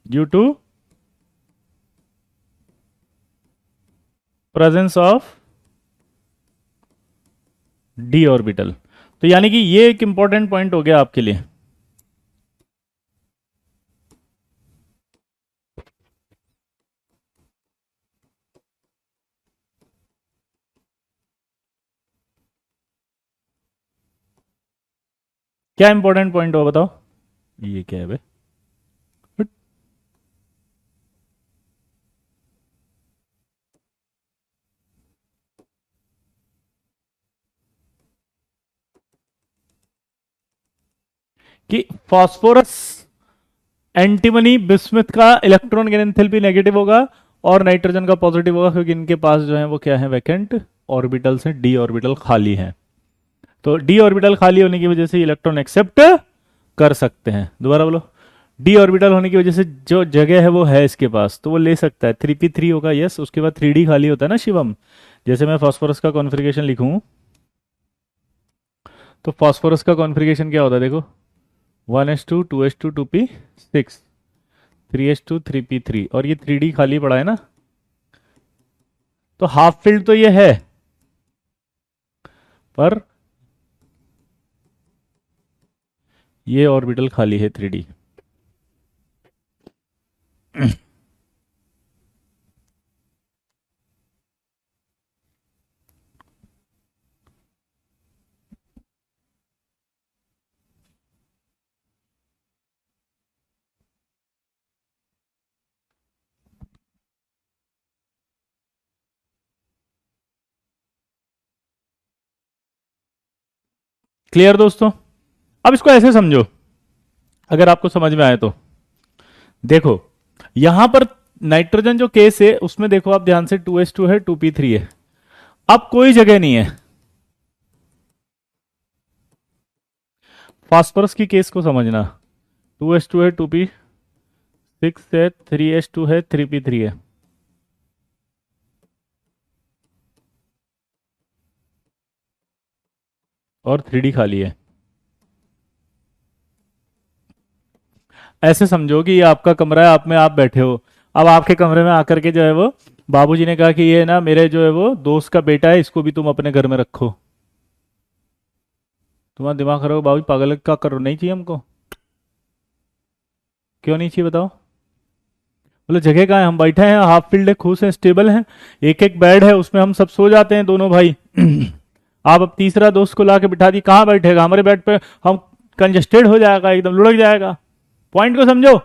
due to presence of d orbital. तो यानी कि ये एक इंपॉर्टेंट पॉइंट हो गया आपके लिए। क्या इंपॉर्टेंट पॉइंट हो बताओ, ये क्या है बे? कि फास्फोरस एंटीमनी बिस्मथ का इलेक्ट्रॉन गेन एंथैल्पी नेगेटिव होगा और नाइट्रोजन का पॉजिटिव होगा, क्योंकि इनके पास जो है वो क्या है, वैकेंट ऑर्बिटल्स हैं, डी ऑर्बिटल खाली है। तो डी ऑर्बिटल खाली होने की वजह से इलेक्ट्रॉन एक्सेप्ट कर सकते हैं। दोबारा बोलो, डी ऑर्बिटल होने की वजह से जो जगह है वो है इसके पास, तो वो ले सकता है। 3p3 होगा यस, उसके बाद 3d खाली होता है ना शिवम। जैसे मैं फास्फोरस का कॉन्फ़िगरेशन लिखूं तो फास्फोरस का कॉन्फ़िगरेशन क्या होता है देखो, 1s2 2s2 2p6 3s2 3p3, और ये 3d खाली पड़ा है ना, तो हाफ फिल्ड तो ये है, पर ये ऑर्बिटल खाली है 3d। क्लियर दोस्तों? अब इसको ऐसे समझो, अगर आपको समझ में आए तो देखो, यहां पर नाइट्रोजन जो केस है उसमें देखो आप ध्यान से, 2s2 है 2p3 है, अब कोई जगह नहीं है। फास्फोरस की केस को समझना, 2s2 है 2p6 है 3s2 है 3p3 है, और 3d खाली है। ऐसे समझो कि ये आपका कमरा है, आप में आप बैठे हो। अब आपके कमरे में आकर के जो है वो बाबूजी ने कहा कि ये ना मेरे जो है वो दोस्त का बेटा है, इसको भी तुम अपने घर में रखो। तुम्हारा दिमाग खराब हो बाबू, पागल का करो, नहीं चाहिए हमको। क्यों नहीं चाहिए बताओ? बोले जगह कहाँ है, हम बैठे हैं, हाफ फील्ड है, खुश है, स्टेबल है, एक एक बेड है, उसमें हम सब सो जाते हैं दोनों भाई। आप अब तीसरा दोस्त को ला के बिठा दी, कहाँ बैठेगा हमारे बेड पे, हम कंजेस्टेड हो जाएगा, एकदम लुढ़क जाएगा। पॉइंट को समझो।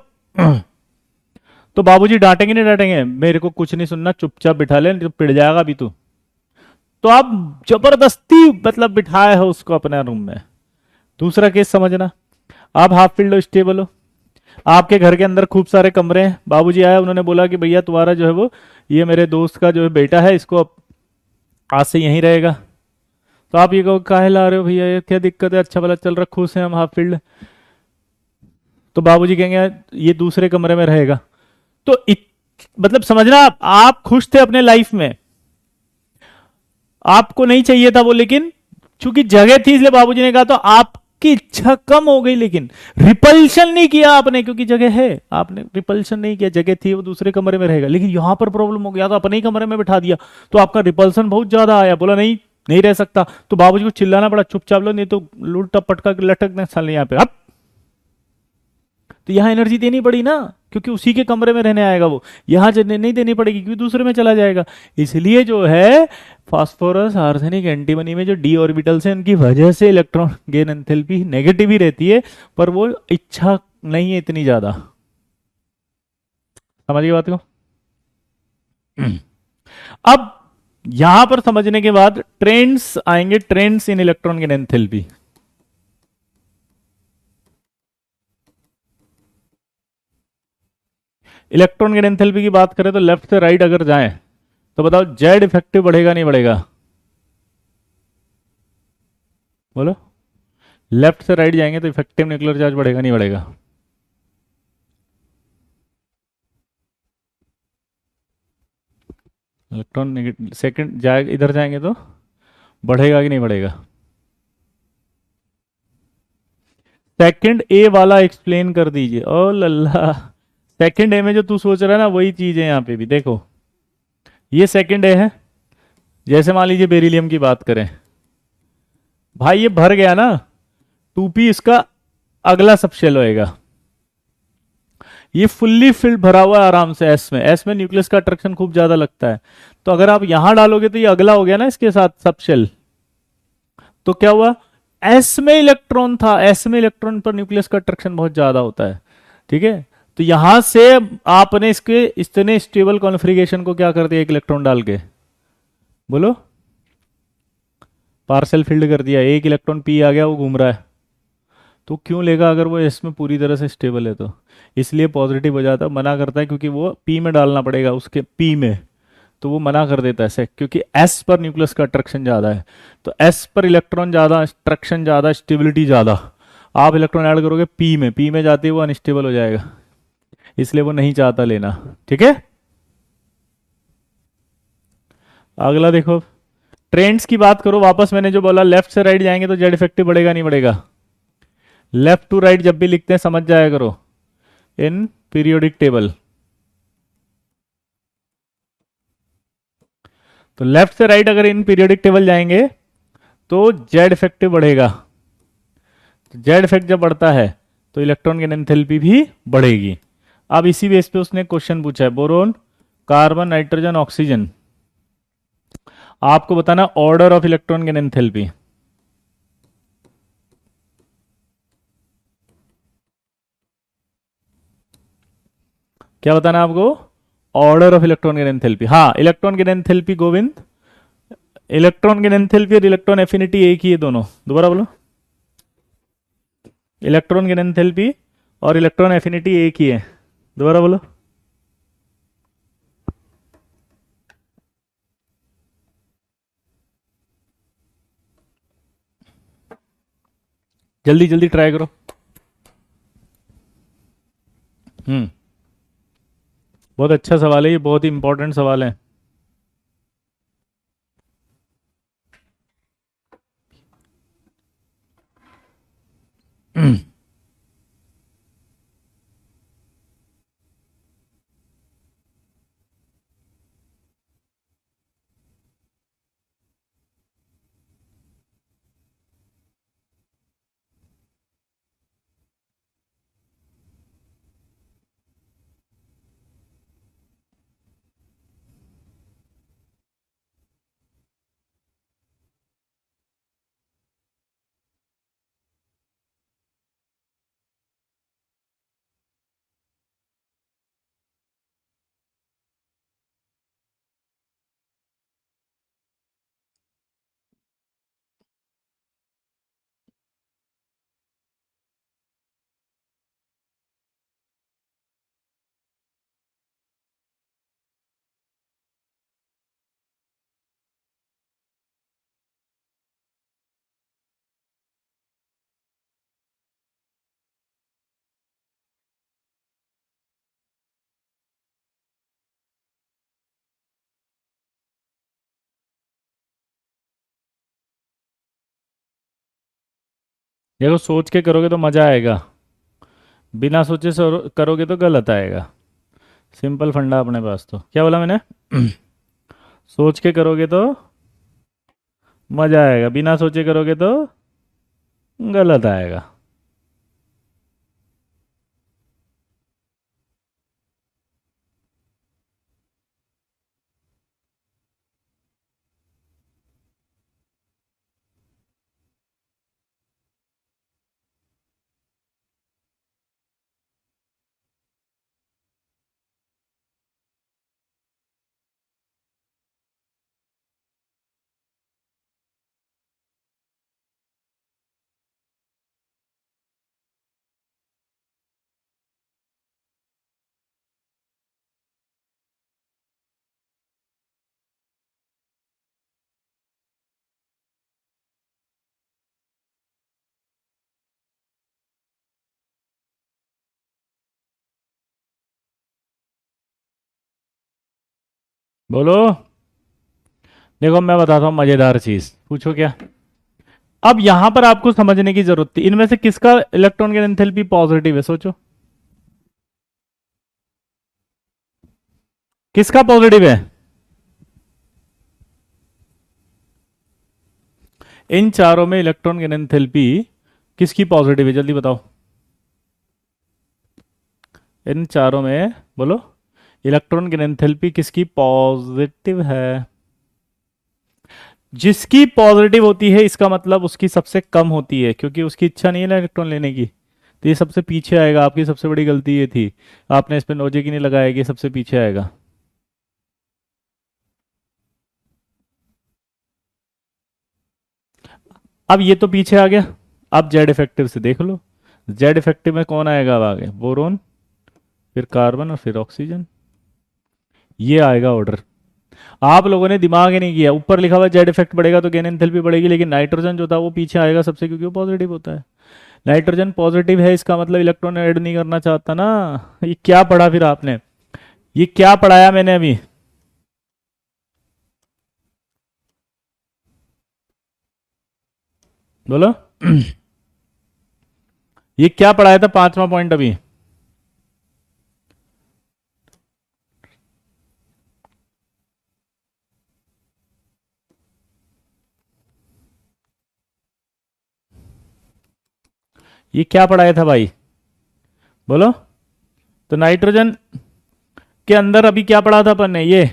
तो बाबूजी डांटेंगे नहीं डांटेंगे, मेरे को कुछ नहीं सुनना, चुपचाप बिठा ले, तो पिट जाएगा अभी तू। तो आप जबरदस्ती मतलब बिठाए हो उसको अपने रूम में। दूसरा केस समझना, आप हाफ फील्ड हो, स्टेबल हो, आपके घर के अंदर खूब सारे कमरे हैं, बाबूजी आया, उन्होंने बोला कि भैया तुम्हारा जो है वो ये मेरे दोस्त का जो है बेटा है, इसको आज से यहीं रहेगा। तो आप ये कहो काहे ला रहे हो भैया, ये क्या दिक्कत है, अच्छा भला चल रहा, खुश है हम, हाफ फील्ड। तो बाबूजी कहेंगे ये दूसरे कमरे में रहेगा। तो मतलब समझना, आप खुश थे अपने लाइफ में, आपको नहीं चाहिए था वो, लेकिन चूंकि जगह थी इसलिए बाबूजी ने कहा, तो आपकी इच्छा कम हो गई, लेकिन रिपल्शन नहीं किया आपने, क्योंकि जगह है, आपने रिपल्शन नहीं किया, जगह थी, वो दूसरे कमरे में रहेगा। लेकिन यहां पर प्रॉब्लम हो गया, तो अपने ही कमरे में बिठा दिया, तो आपका रिपल्सन बहुत ज्यादा आया, बोला नहीं नहीं रह सकता। तो बाबूजी को चिल्लाना पड़ा, चुपचाप लो, नहीं तो लुटता पटका लटक दे साले यहाँ पे। अब तो यहां एनर्जी देनी पड़ी ना, क्योंकि उसी के कमरे में रहने आएगा वो, यहाँ नहीं देनी पड़ेगी क्योंकि दूसरे में चला जाएगा। इसलिए जो है फास्फोरस आर्सेनिक एंटीमनी में जो डी ऑर्बिटल्स हैं उनकी वजह से इलेक्ट्रॉन गेन एंथैल्पी नेगेटिव ही रहती है, पर वो इच्छा नहीं है इतनी ज्यादा। समझिए बात को। अब यहां पर समझने के बाद ट्रेंड्स आएंगे, trends in electron gain enthalpy. Electron gain enthalpy की बात करें तो लेफ्ट से राइट अगर जाएं तो बताओ जेड इफेक्टिव बढ़ेगा नहीं बढ़ेगा? बोलो। लेफ्ट से राइट जाएंगे तो इफेक्टिव न्यूक्लियर चार्ज बढ़ेगा नहीं बढ़ेगा? इलेक्ट्रॉन सेकंड जाए इधर जाएंगे तो बढ़ेगा कि नहीं बढ़ेगा? सेकंड ए वाला एक्सप्लेन कर दीजिए। ओ लल्ला, सेकंड ए में जो तू सोच रहा है ना वही चीज है यहाँ पे भी। देखो ये सेकंड ए है, जैसे मान लीजिए बेरिलियम की बात करें, भाई ये भर गया ना, 2p इसका अगला सबशेल होएगा। ये फुल्ली फिल्ड भरा हुआ है आराम से एस में, एस में न्यूक्लियस का अट्रैक्शन खूब ज्यादा लगता है, तो अगर आप यहां डालोगे तो ये अगला हो गया ना इसके साथ सबशेल। तो क्या हुआ, एस में इलेक्ट्रॉन था, एस में इलेक्ट्रॉन पर न्यूक्लियस का अट्रैक्शन बहुत ज्यादा होता है, ठीक है। तो यहां से आपने इसके इतने स्टेबल कॉन्फ़िगरेशन को क्या कर दिया, एक इलेक्ट्रॉन डाल के, बोलो, पार्शियल फील्ड कर दिया, एक इलेक्ट्रॉन पी आ गया, वो घूम रहा है, तो क्यों लेगा अगर वो एस में पूरी तरह से स्टेबल है तो? इसलिए पॉजिटिव हो जाता है, मना करता है, क्योंकि वो पी में डालना पड़ेगा उसके, पी में, तो वो मना कर देता है ऐसे, क्योंकि एस पर न्यूक्लियस का अट्रैक्शन ज्यादा है। तो एस पर इलेक्ट्रॉन ज्यादा, अट्रैक्शन ज्यादा, स्टेबिलिटी ज्यादा, आप इलेक्ट्रॉन ऐड करोगे पी में, पी में जाते ही वो अनस्टेबल हो जाएगा, इसलिए वो नहीं चाहता लेना, ठीक है। अगला देखो, ट्रेंड्स की बात करो वापस, मैंने जो बोला लेफ्ट से राइट जाएंगे तो जेड इफेक्टिव बढ़ेगा नहीं बढ़ेगा? लेफ्ट टू राइट जब भी लिखते हैं समझ जाया करो, इन पीरियोडिक टेबल, तो लेफ्ट से राइट अगर इन पीरियोडिक टेबल जाएंगे तो जेड इफेक्टिव बढ़ेगा। तो जेड इफेक्ट जब बढ़ता है तो इलेक्ट्रॉन गेन एंथैल्पी भी बढ़ेगी। अब इसी बेस पे उसने क्वेश्चन पूछा है, बोरोन, कार्बन, नाइट्रोजन, ऑक्सीजन, आपको बताना order of electron gain enthalpy. क्या बताना आपको? Order of electron gain enthalpy. हाँ, electron gain enthalpy Govind, electron gain enthalpy और इलेक्ट्रॉन एफिनिटी एक ही है दोनों, दोबारा बोलो। इलेक्ट्रॉन गेन एंथैल्पी और इलेक्ट्रॉन एफिनिटी एक ही है, दोबारा बोलो। जल्दी जल्दी ट्राई करो। बहुत अच्छा सवाल है ये, बहुत ही इंपॉर्टेंट सवाल है। देखो सोच के करोगे तो मजा आएगा, बिना सोचे से करोगे तो गलत आएगा। सिंपल फंडा अपने पास, तो क्या बोला मैंने? सोच के करोगे तो मजा आएगा, बिना सोचे करोगे तो गलत आएगा। बोलो। देखो मैं बताता हूँ मजेदार चीज, पूछो क्या। अब यहां पर आपको समझने की जरूरत थी, इनमें से किसका इलेक्ट्रॉन की एंथैल्पी पॉजिटिव है, सोचो किसका पॉजिटिव है। इन चारों में इलेक्ट्रॉन की एंथैल्पी किसकी पॉजिटिव है, जल्दी बताओ। इन चारों में बोलो, इलेक्ट्रॉन की एंथैल्पी किसकी पॉजिटिव है। जिसकी पॉजिटिव होती है इसका मतलब उसकी सबसे कम होती है, क्योंकि उसकी इच्छा नहीं है ना इलेक्ट्रॉन लेने की। तो ये सबसे पीछे आएगा, आपकी सबसे बड़ी गलती ये थी, आपने इस पर लॉजिक ही नहीं लगाया कि ये सबसे पीछे आएगा। अब ये तो पीछे आ गया। अब जेड इफेक्टिव से देख लो, जेड इफेक्टिव में कौन आएगा अब आगे, बोरोन, फिर कार्बन और फिर ऑक्सीजन। ये आएगा ऑर्डर। आप लोगों ने दिमाग ही नहीं किया, ऊपर लिखा हुआ जेड इफेक्ट बढ़ेगा तो गेन एंथैल्पी बढ़ेगी, लेकिन नाइट्रोजन जो था वो पीछे आएगा सबसे, क्योंकि वो पॉजिटिव होता है। नाइट्रोजन पॉजिटिव है, इसका मतलब इलेक्ट्रॉन ऐड नहीं करना चाहता ना। ये क्या पढ़ा फिर आपने, ये क्या पढ़ाया मैंने अभी। बोलो। ये क्या पढ़ाया था पांचवा पॉइंट अभी। ये क्या पढ़ाया था भाई, बोलो। तो नाइट्रोजन के अंदर अभी क्या पढ़ा था अपन ने, ये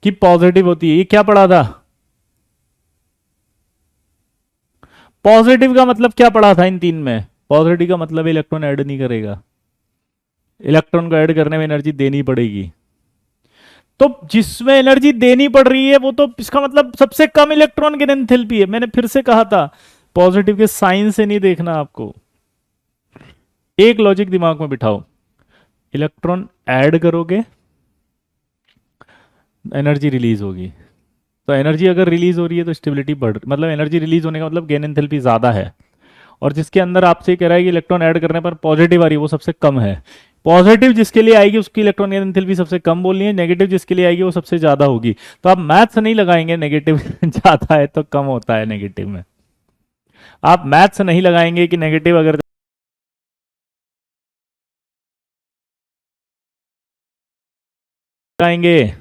कि पॉजिटिव होती है, ये क्या पढ़ा था। पॉजिटिव का मतलब क्या पढ़ा था इन तीन में, पॉजिटिव का मतलब इलेक्ट्रॉन ऐड नहीं करेगा, इलेक्ट्रॉन को ऐड करने में एनर्जी देनी पड़ेगी। तो जिसमें एनर्जी देनी पड़ रही है वो तो इसका मतलब सबसे कम इलेक्ट्रॉन की एंथैल्पी है। मैंने फिर से कहा था, पॉजिटिव के साइन से नहीं देखना आपको, एक लॉजिक दिमाग में बिठाओ। इलेक्ट्रॉन ऐड करोगे, एनर्जी रिलीज होगी। तो एनर्जी अगर रिलीज हो रही है तो स्टेबिलिटी बढ़, मतलब एनर्जी रिलीज होने का मतलब गेन एंथैल्पी ज्यादा है। और जिसके अंदर आपसे ये कह रहा है कि इलेक्ट्रॉन ऐड करने पर पॉजिटिव आ रही है वो सबसे कम है। पॉजिटिव जिसके लिए आएगी उसकी इलेक्ट्रॉन एंथैल्पी सबसे कम बोलनी है, नेगेटिव जिसके लिए आएगी वो सबसे ज्यादा होगी। तो आप मैथ्स नहीं लगाएंगे, नेगेटिव ज्यादा है तो कम होता है नेगेटिव में। आप मैथ्स नहीं लगाएंगे कि नेगेटिव अगर लगाएंगे।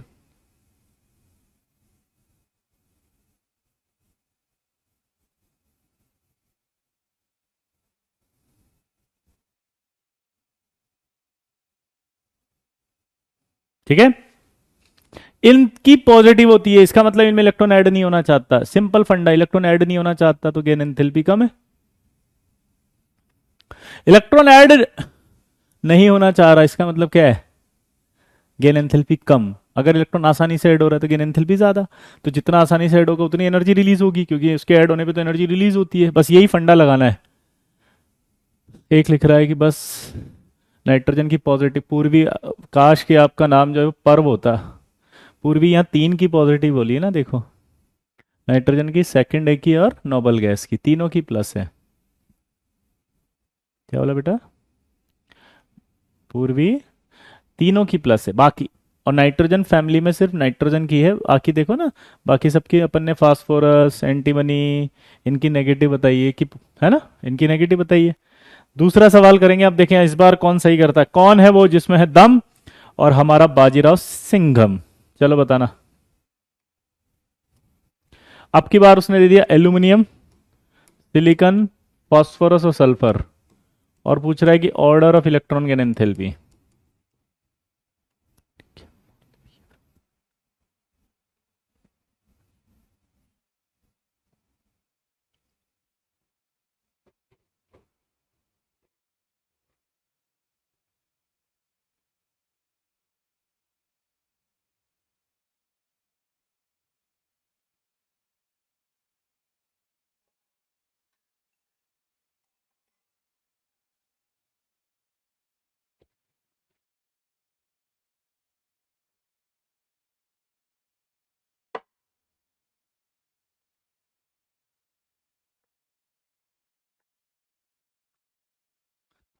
ठीक है, इनकी पॉजिटिव होती है, इसका मतलब इनमें इलेक्ट्रॉन ऐड नहीं होना चाहता, सिंपल फंडा, इलेक्ट्रॉन ऐड नहीं होना चाहता तो गेन एंथैल्पी कम है। इलेक्ट्रॉन ऐड नहीं होना चाह रहा, इसका मतलब क्या है, गेन एंथैल्पी कम। अगर इलेक्ट्रॉन आसानी से ऐड हो रहा है तो गेन एंथैल्पी ज्यादा। तो जितना आसानी से ऐड होगा उतनी एनर्जी रिलीज होगी, क्योंकि उसके ऐड होने पे तो एनर्जी रिलीज होती है। बस यही फंडा लगाना है। एक लिख रहा है कि बस नाइट्रोजन की पॉजिटिव पूर्वी, काश कि आपका नाम जो है पर्व होता। पूर्वी यहाँ तीन की पॉजिटिव बोली है ना, देखो नाइट्रोजन की, सेकंड ए की और नोबल गैस की, तीनों की प्लस है। क्या बोला बेटा, पूर्वी तीनों की प्लस है बाकी। और नाइट्रोजन फैमिली में सिर्फ नाइट्रोजन की है, बाकी देखो ना, बाकी सबकी अपन ने फास्फोरस, एंटीमनी, इनकी नेगेटिव बताइए कि, है ना, इनकी नेगेटिव बताइए। दूसरा सवाल करेंगे, आप देखें इस बार कौन सही करता है, कौन है वो जिसमें है दम, और हमारा बाजीराव सिंघम। चलो बताना। अब की बार उसने दे दिया एल्यूमिनियम, सिलिकॉन, फास्फोरस और सल्फर, और पूछ रहा है कि order of electron gain enthalpy.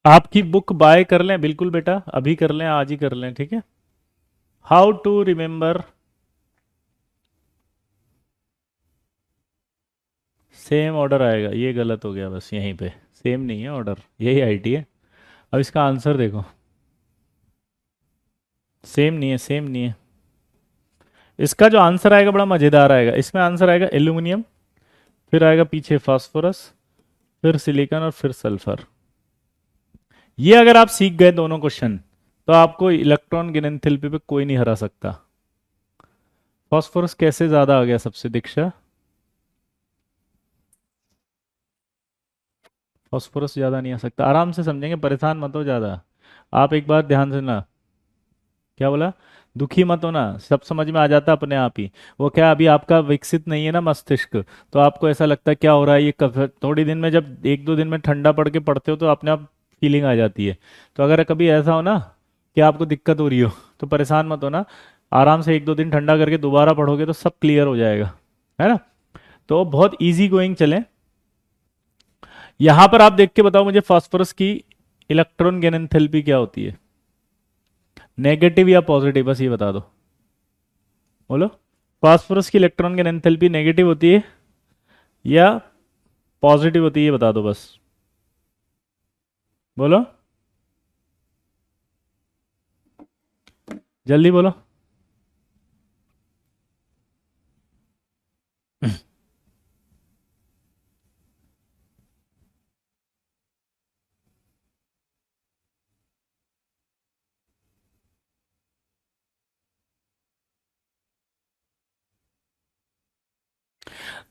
आपकी बुक बाय कर लें, बिल्कुल बेटा, अभी कर लें, आज ही कर लें, ठीक है। How to remember same order आएगा, ये गलत हो गया बस यहीं पे, सेम नहीं है ऑर्डर, यही आईटी है। अब इसका आंसर देखो, सेम नहीं है, सेम नहीं है। इसका जो आंसर आएगा बड़ा मजेदार आएगा, इसमें आंसर आएगा एल्यूमिनियम, फिर आएगा पीछे फास्फोरस, फिर सिलिकॉन और फिर सल्फर। ये अगर आप सीख गए दोनों क्वेश्चन, तो आपको इलेक्ट्रॉन गिन एंथैल्पी पे कोई नहीं हरा सकता। फास्फोरस कैसे ज्यादा आ गया सबसे, दीक्षा? फास्फोरस ज्यादा नहीं आ सकता, आराम से समझेंगे, परेशान मत हो ज्यादा। आप एक बार ध्यान से ना, क्या बोला? दुखी मत होना, सब समझ में आ जाता अपने आप ही। वो क्या, अभी आपका विकसित नहीं है ना मस्तिष्क, तो आपको ऐसा लगता है क्या हो रहा है ये, कब थोड़ी दिन में, जब एक दो दिन में ठंडा पड़ के पढ़ते हो तो अपने आप फीलिंग आ जाती है। तो अगर कभी ऐसा हो ना कि आपको दिक्कत हो रही हो, तो परेशान मत होना, आराम से एक दो दिन ठंडा करके दोबारा पढ़ोगे तो सब क्लियर हो जाएगा, है ना? तो बहुत इजी गोइंग चलें। यहां पर आप देख के बताओ मुझे, फास्फोरस की इलेक्ट्रॉन गेन एंथैल्पी क्या होती है? नेगेटिव या पॉजिटिव, बस ये बता दो, बोलो। फास्फोरस की इलेक्ट्रॉन गेन एंथैल्पी नेगेटिव होती है या पॉजिटिव होती है, ये बता दो बस, बोलो, जल्दी बोलो।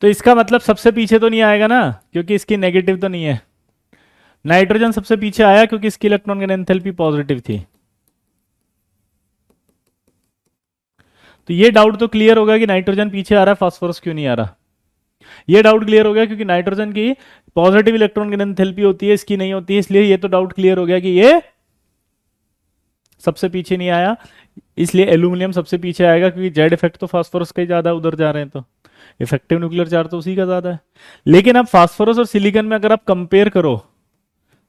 तो इसका मतलब सबसे पीछे तो नहीं आएगा ना, क्योंकि इसकी नेगेटिव तो नहीं है। नाइट्रोजन सबसे पीछे आया क्योंकि इसकी इलेक्ट्रॉन गेन एंथैल्पी पॉजिटिव थी। तो ये डाउट तो क्लियर होगा कि नाइट्रोजन पीछे आ रहा है, फास्फोरस क्यों नहीं आ रहा। ये डाउट क्लियर हो गया क्योंकि नाइट्रोजन की पॉजिटिव इलेक्ट्रॉन गेन एंथैल्पी होती है, इसकी नहीं होती है, इसलिए ये तो डाउट क्लियर हो गया कि ये सबसे पीछे नहीं आया। इसलिए एल्यूमिनियम सबसे पीछे आएगा क्योंकि जेड इफेक्ट तो फास्फोरस का ही ज्यादा उधर जा रहे हैं, तो इफेक्टिव न्यूक्लियर चार्ज तो उसी का ज्यादा है। लेकिन अब फास्फोरस और सिलिकॉन में अगर आप कंपेयर करो,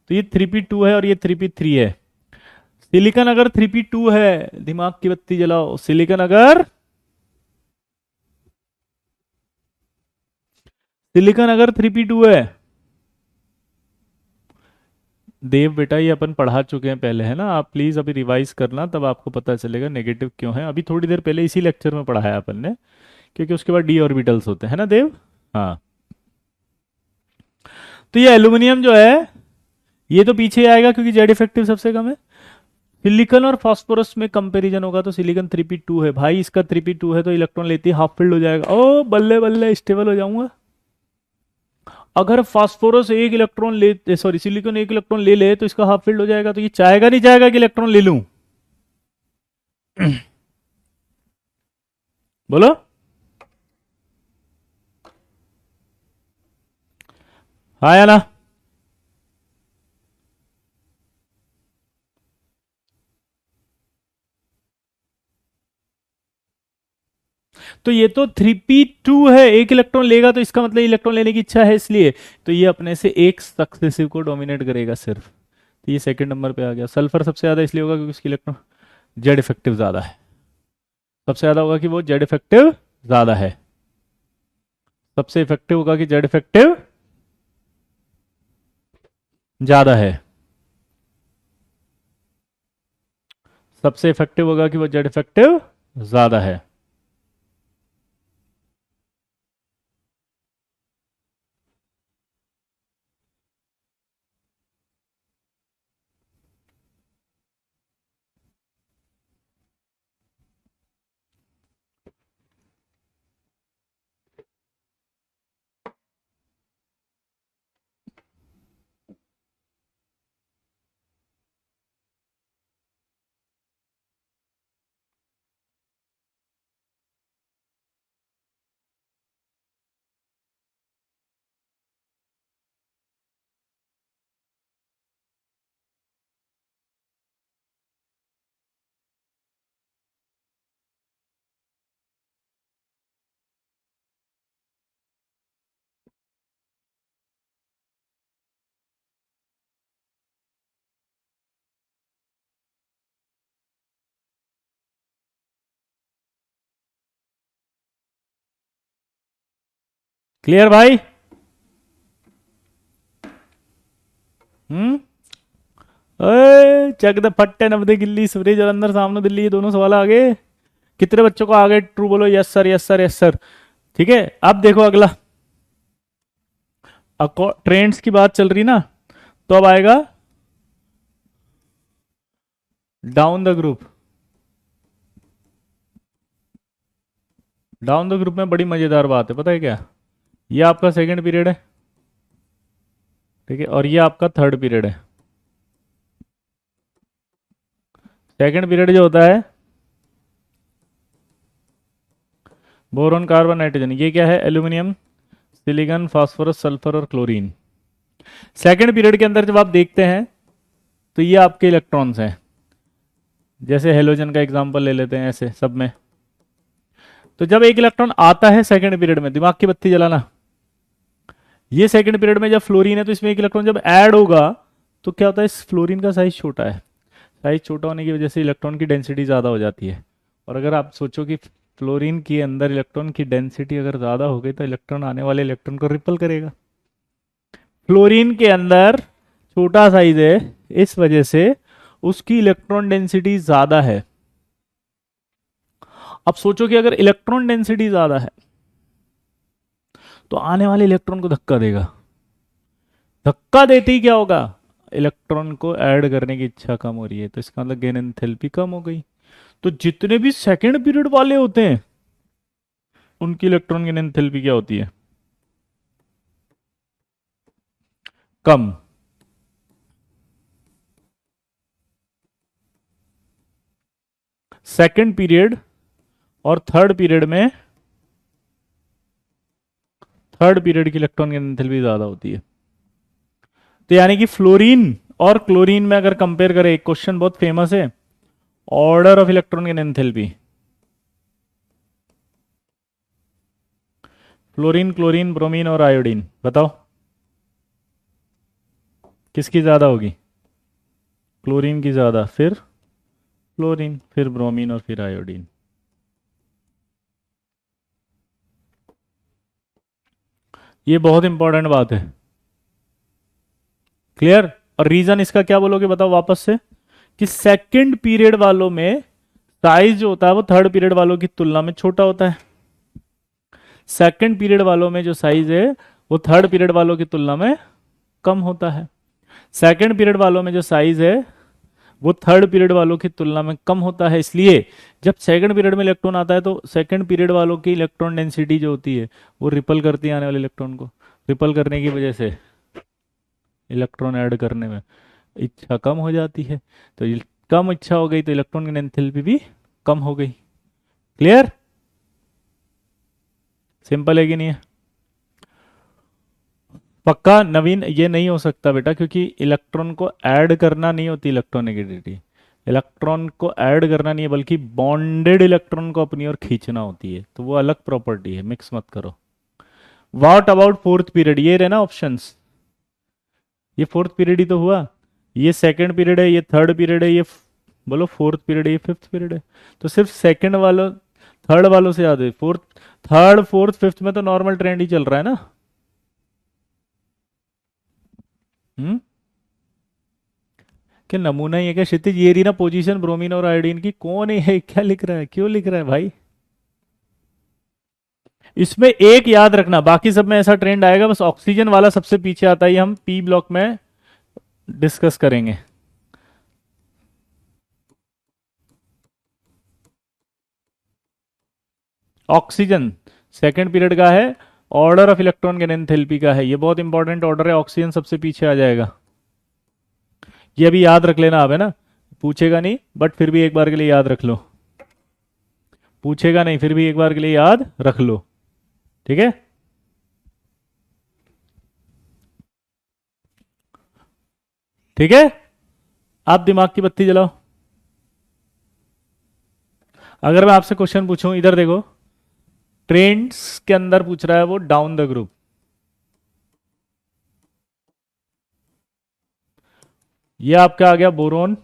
तो ये 3p2 है और ये 3p3 है। सिलिकॉन अगर 3p2 है, दिमाग की बत्ती जलाओ, सिलिकॉन अगर, सिलिकॉन अगर 3p2 है, देव बेटा ये अपन पढ़ा चुके हैं पहले, है ना? आप प्लीज अभी रिवाइज करना, तब आपको पता चलेगा नेगेटिव क्यों है। अभी थोड़ी देर पहले इसी लेक्चर में पढ़ाया अपन ने, क्योंकि उसके बाद डी ऑर्बिटल्स होते हैं ना देव। हाँ, तो ये एल्यूमिनियम जो है, ये तो पीछे आएगा क्योंकि जेड इफेक्टिव सबसे कम है। सिलिकॉन और फास्फोरस में कंपैरिजन होगा तो सिलिकॉन 3p2 है भाई, इसका 3p2 है तो इलेक्ट्रॉन लेती हाफ फील्ड हो जाएगा। ओ बल्ले बल्ले, स्टेबल हो जाऊंगा। अगर फास्फोरस एक इलेक्ट्रॉन ले, सॉरी सिलिकॉन एक इलेक्ट्रॉन ले ले तो इसका हाफ फील्ड हो जाएगा, तो ये चाहेगा नहीं चाहेगा कि इलेक्ट्रॉन ले लूं? बोलो। हाँ या ना? तो ये तो 3p2 है, एक इलेक्ट्रॉन लेगा तो इसका मतलब इलेक्ट्रॉन लेने की इच्छा है, इसलिए तो ये अपने से एक सक्सेसिव को डोमिनेट करेगा सिर्फ। तो ये सेकंड नंबर पे आ गया। सल्फर सबसे ज्यादा इसलिए होगा क्योंकि उसकी इलेक्ट्रॉन जेड इफेक्टिव ज्यादा है। सबसे ज्यादा होगा कि वो जेड इफेक्टिव ज्यादा है। सबसे इफेक्टिव होगा कि जेड इफेक्टिव ज्यादा है। सबसे इफेक्टिव होगा कि वो जेड इफेक्टिव ज्यादा है। क्लियर भाई? हम्म। चक द फट्टे नब्बे गिल्ली सूरज और अंदर सामने दिल्ली, ये दोनों सवाल आ गए। कितने बच्चों को आ गए? ट्रू बोलो, yes sir yes sir yes sir. ठीक है, अब देखो अगला, ट्रेंड्स की बात चल रही ना, तो अब आएगा down the group. Down the group में बड़ी मजेदार बात है, पता है क्या? ये आपका सेकंड पीरियड है, ठीक है, और ये आपका थर्ड पीरियड है। सेकंड पीरियड जो होता है, बोरोन कार्बन नाइट्रोजन, ये क्या है? एल्यूमिनियम, सिलिकॉन, फास्फोरस, सल्फर और क्लोरीन। सेकंड पीरियड के अंदर जब आप देखते हैं तो ये आपके इलेक्ट्रॉन्स हैं। जैसे हेलोजन का एग्जांपल ले लेते हैं, ऐसे सब में। तो जब एक इलेक्ट्रॉन आता है सेकंड पीरियड में, दिमाग की बत्ती जलाना, ये सेकंड पीरियड में जब फ्लोरीन है तो इसमें एक इलेक्ट्रॉन जब ऐड होगा तो क्या होता है? इस फ्लोरीन का साइज छोटा है। साइज छोटा होने की वजह से इलेक्ट्रॉन की डेंसिटी ज़्यादा हो जाती है। और अगर आप सोचो कि फ्लोरीन के अंदर इलेक्ट्रॉन की डेंसिटी अगर ज़्यादा हो गई तो इलेक्ट्रॉन, आने वाले इलेक्ट्रॉन को रिपल करेगा। फ्लोरीन के अंदर छोटा साइज है, इस वजह से उसकी इलेक्ट्रॉन डेंसिटी ज़्यादा है। अब सोचो कि अगर इलेक्ट्रॉन डेंसिटी ज़्यादा है तो आने वाले इलेक्ट्रॉन को धक्का देगा। धक्का देते ही क्या होगा? इलेक्ट्रॉन को ऐड करने की इच्छा कम हो रही है, तो इसका मतलब गेन एंथैल्पी कम हो गई। तो जितने भी सेकंड पीरियड वाले होते हैं उनकी इलेक्ट्रॉन गेन एंथैल्पी क्या होती है? कम। सेकंड पीरियड और थर्ड पीरियड में, थर्ड पीरियड की इलेक्ट्रॉन गेन एंथैल्पी ज्यादा होती है। तो यानी कि फ्लोरीन और क्लोरीन में अगर कंपेयर करें, एक क्वेश्चन बहुत फेमस है, order of electron gain enthalpy, fluorine, chlorine, bromine और आयोडीन, बताओ किसकी ज्यादा होगी? क्लोरीन की ज्यादा, फिर फ्लोरीन, फिर ब्रोमीन और फिर आयोडीन। ये बहुत इंपॉर्टेंट बात है। क्लियर? और रीजन इसका क्या बोलोगे बताओ वापस से? कि सेकंड पीरियड वालों में साइज जो होता है वो थर्ड पीरियड वालों की तुलना में छोटा होता है। सेकंड पीरियड वालों में जो साइज है वो थर्ड पीरियड वालों की तुलना में कम होता है। सेकंड पीरियड वालों में जो साइज है वो थर्ड पीरियड वालों की तुलना में कम होता है। इसलिए जब सेकंड पीरियड में इलेक्ट्रॉन आता है तो सेकंड पीरियड वालों की इलेक्ट्रॉन डेंसिटी जो होती है वो रिपल करती है आने वाले इलेक्ट्रॉन को। रिपल करने की वजह से इलेक्ट्रॉन ऐड करने में इच्छा कम हो जाती है। तो कम इच्छा हो गई तो इलेक्ट्रॉन की एंथैल्पी भी कम हो गई। क्लियर? सिंपल है कि नहीं है? पक्का नवीन? ये नहीं हो सकता बेटा, क्योंकि इलेक्ट्रॉन को ऐड करना नहीं होती इलेक्ट्रोनेगेटिविटी। इलेक्ट्रॉन को ऐड करना नहीं है, बल्कि बॉन्डेड इलेक्ट्रॉन को अपनी ओर खींचना होती है, तो वो अलग प्रॉपर्टी है, मिक्स मत करो। What about fourth period? ये रहे ना ऑप्शंस, ये फोर्थ पीरियड ही तो हुआ। ये सेकंड पीरियड है, ये थर्ड पीरियड है, ये बोलो फोर्थ पीरियड है, ये फिफ्थ पीरियड है। तो सिर्फ सेकंड वालों, थर्ड वालों से याद है, फोर्थ, थर्ड फोर्थ फिफ्थ में तो नॉर्मल ट्रेंड ही चल रहा है ना। हम्म। क्या नमूना ही है क्या क्षितिज? ये रही ना पोजीशन ब्रोमीन और आयोडीन की। कौन है? क्या लिख रहा है? क्यों लिख रहा है भाई? इसमें एक याद रखना, बाकी सब में ऐसा ट्रेंड आएगा, बस ऑक्सीजन वाला सबसे पीछे आता है, ये हम पी ब्लॉक में डिस्कस करेंगे। ऑक्सीजन सेकंड पीरियड का है, order of electron gain enthalpy का है, ये बहुत इंपॉर्टेंट ऑर्डर है, ऑक्सीजन सबसे पीछे आ जाएगा। ये अभी याद रख लेना, आप है ना, पूछेगा नहीं बट फिर भी एक बार के लिए याद रख लो। पूछेगा नहीं फिर भी एक बार के लिए याद रख लो। ठीक है? ठीक है, आप दिमाग की बत्ती जलाओ। अगर मैं आपसे क्वेश्चन पूछूं, इधर देखो, ट्रेंड्स के अंदर पूछ रहा है वो डाउन द ग्रुप, ये आपका आ गया बोरोन,